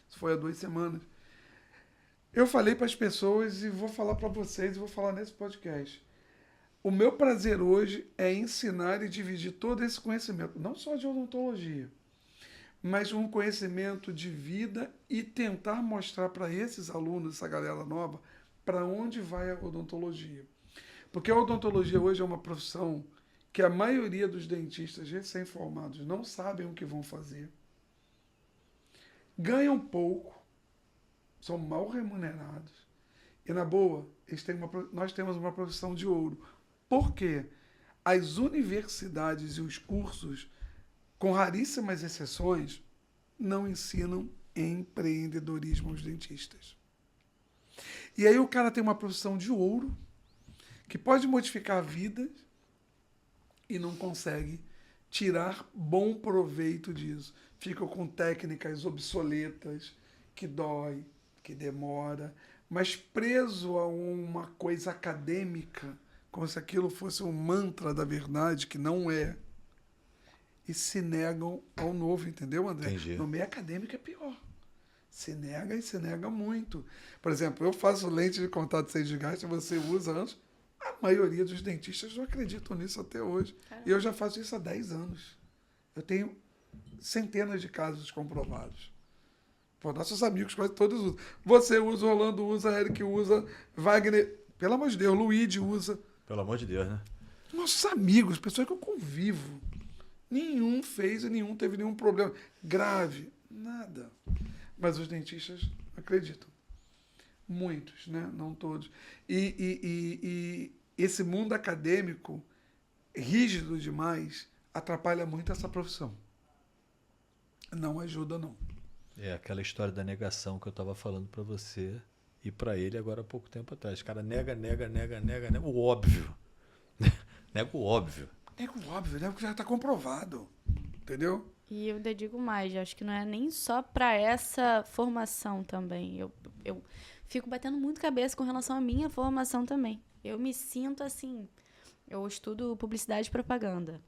isso foi há 2 semanas. Eu falei para as pessoas e vou falar para vocês, e vou falar nesse podcast. O meu prazer hoje é ensinar e dividir todo esse conhecimento, não só de odontologia, mas um conhecimento de vida e tentar mostrar para esses alunos, essa galera nova, para onde vai a odontologia. Porque a odontologia hoje é uma profissão que a maioria dos dentistas recém-formados não sabem o que vão fazer, ganham pouco, são mal remunerados, e na boa, nós temos uma profissão de ouro. Por quê? As universidades e os cursos, com raríssimas exceções, não ensinam empreendedorismo aos dentistas. E aí o cara tem uma profissão de ouro, que pode modificar vidas, e não consegue tirar bom proveito disso. Fica com técnicas obsoletas, que dói, que demora, mas preso a uma coisa acadêmica, como se aquilo fosse um mantra da verdade, que não é. E se negam ao novo, entendeu, André? Entendi. No meio acadêmico é pior. Se nega e se nega muito. Por exemplo, eu faço lente de contato sem desgaste, você usa antes. A maioria dos dentistas não acreditam nisso até hoje. E eu já faço isso há 10 anos. Eu tenho centenas de casos comprovados. Pô, nossos amigos quase todos usam. Você usa, Rolando usa, Eric usa, Wagner, pelo amor de Deus, Luigi usa. Pelo amor de Deus, né? Nossos amigos, pessoas que eu convivo. Nenhum fez e nenhum teve nenhum problema grave. Nada. Mas os dentistas acreditam. Muitos, né? Não todos. E esse mundo acadêmico, rígido demais, atrapalha muito essa profissão. Não ajuda, não. É aquela história da negação que eu estava falando para você e para ele agora há pouco tempo atrás. O cara nega o óbvio. Nega o óbvio. Nega o óbvio, né? Porque já está comprovado. Entendeu? E eu ainda digo mais, acho que não é nem só para essa formação também. Eu fico batendo muito cabeça com relação à minha formação também. Eu me sinto assim, eu estudo publicidade e propaganda.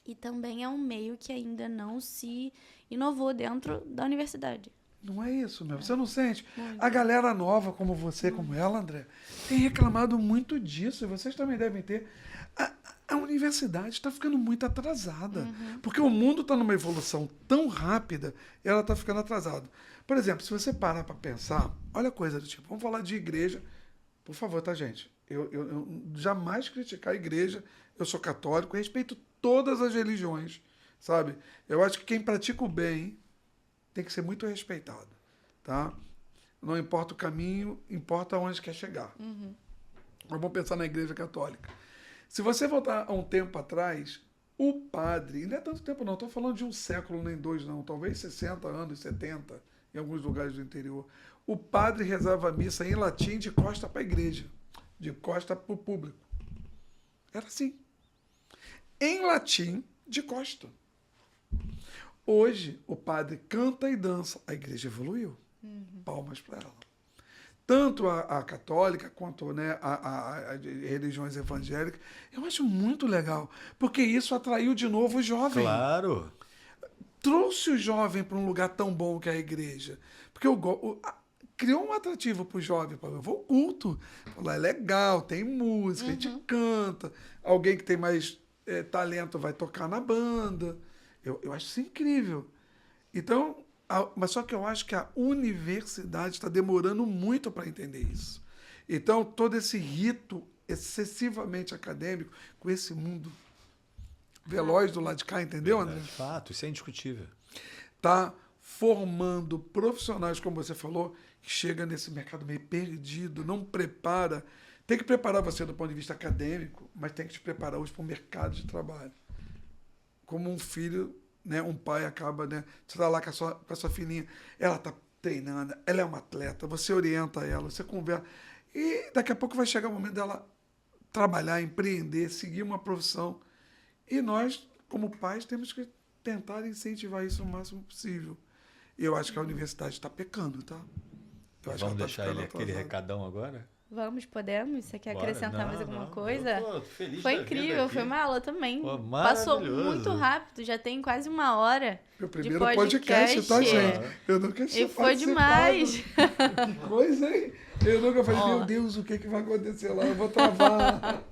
E também é um meio que ainda não se inovou dentro da universidade. Não é isso, meu. Você não sente? Muito. A galera nova, como você, como ela, André, tem reclamado muito disso. E vocês também devem ter. A universidade está ficando muito atrasada. Porque o mundo está numa evolução tão rápida, ela está ficando atrasada. Por exemplo, se você parar para pensar, olha a coisa do tipo, vamos falar de igreja. Por favor, tá, gente? Eu jamais criticar a igreja. Eu sou católico, respeito todas as religiões, sabe? Eu acho que quem pratica o bem tem que ser muito respeitado, tá? Não importa o caminho, importa onde quer chegar. Vamos pensar na igreja católica. Se você voltar a um tempo atrás, o padre, e não é tanto tempo não, estou falando de um século, nem dois não, talvez 60 anos, 70, em alguns lugares do interior, o padre rezava a missa em latim de costa para a igreja, de costa para o público. Era assim. Em latim, de costa. Hoje, o padre canta e dança. A igreja evoluiu. Palmas para ela. Tanto a católica quanto, né, a religiões evangélicas. Eu acho muito legal, porque isso atraiu de novo o jovem. Claro. Trouxe o jovem para um lugar tão bom que é a igreja. Porque criou um atrativo para o jovem. Eu vou ao culto. Lá é legal, tem música, a gente canta. Alguém que tem mais talento vai tocar na banda. Eu acho isso incrível. Então, mas só que eu acho que a universidade está demorando muito para entender isso. Então, todo esse rito excessivamente acadêmico, com esse mundo veloz do lado de cá, entendeu, André? De fato, isso é indiscutível. Está formando profissionais, como você falou, que chega nesse mercado meio perdido, não prepara. Tem que preparar você do ponto de vista acadêmico, mas tem que te preparar hoje para o mercado de trabalho. Como um filho, né, um pai acaba, né, você está lá com a sua filhinha, ela está treinando, ela é uma atleta, você orienta ela, você conversa, e daqui a pouco vai chegar o momento dela trabalhar, empreender, seguir uma profissão. E nós, como pais, temos que tentar incentivar isso o máximo possível. E eu acho que a universidade está pecando, tá? Eu acho Vamos que ela deixar tá ele ficando aquele atrasada. recadão agora? Vamos, podemos? Você quer Bora. acrescentar mais alguma coisa? Eu tô feliz Foi da vida incrível, aqui. foi uma aula também. Pô, Passou maravilhoso. muito rápido, já tem quase 1 hora Meu de primeiro podcast. podcast, tá, gente? Eu nunca tinha E foi participado. demais. Que coisa, hein? Eu nunca falei, meu Deus, o que vai acontecer lá? Eu vou travar.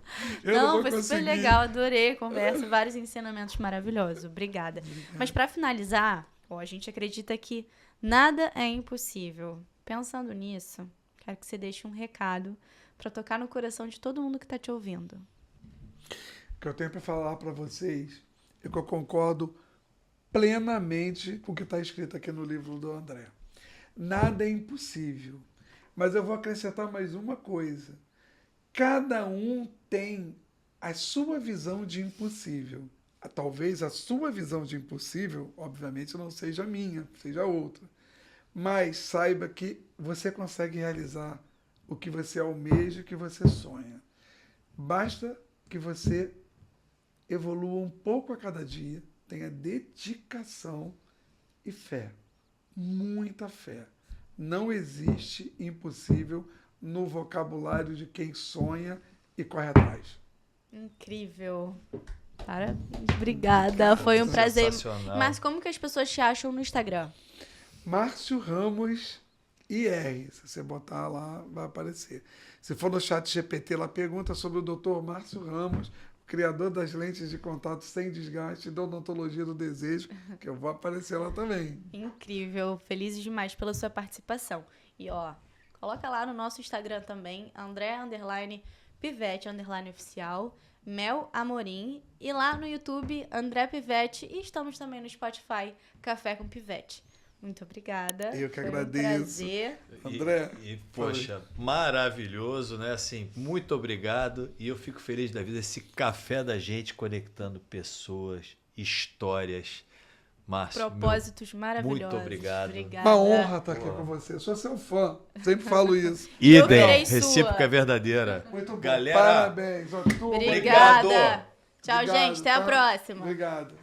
Eu não vou Foi super conseguir. legal, adorei a conversa, vários ensinamentos maravilhosos. Obrigada. Mas para finalizar, a gente acredita que nada é impossível. Pensando nisso, quero que você deixe um recado para tocar no coração de todo mundo que está te ouvindo. O que eu tenho para falar para vocês é que eu concordo plenamente com o que está escrito aqui no livro do André. Nada é impossível. Mas eu vou acrescentar mais uma coisa. Cada um tem a sua visão de impossível. Talvez a sua visão de impossível, obviamente, não seja a minha, seja outra. Mas saiba que você consegue realizar o que você almeja, o que você sonha. Basta que você evolua um pouco a cada dia, tenha dedicação e fé. Muita fé. Não existe impossível no vocabulário de quem sonha e corre atrás. Incrível. Parabéns. Obrigada. Foi um prazer. Sensacional. Mas como que as pessoas te acham no Instagram? Márcio Ramos IR. Se você botar lá, vai aparecer. Se for no chat GPT, ela pergunta sobre o Dr. Márcio Ramos, criador das lentes de contato sem desgaste da odontologia do desejo, que eu vou aparecer lá também. Incrível. Felizes demais pela sua participação. E ó, coloca lá no nosso Instagram também, André_Pivete_oficial, Mel Amorim, e lá no YouTube, André Pivete, e estamos também no Spotify, Café com Pivete. Muito obrigada. Eu que Foi agradeço. Um prazer. André, Poxa, maravilhoso, né? Assim, muito obrigado. E eu fico feliz da vida, esse café da gente conectando pessoas, histórias. Márcio, Propósitos maravilhosos. muito obrigado. Obrigada. uma honra estar aqui com você. Eu sou seu fã. Sempre falo isso. Eu idem, virei sua. recíproca verdadeira. Muito bom. Galera, Parabéns. Ó, turma. Obrigada. Obrigado. Tchau, Obrigado, gente. Até a tá? próxima. Obrigado.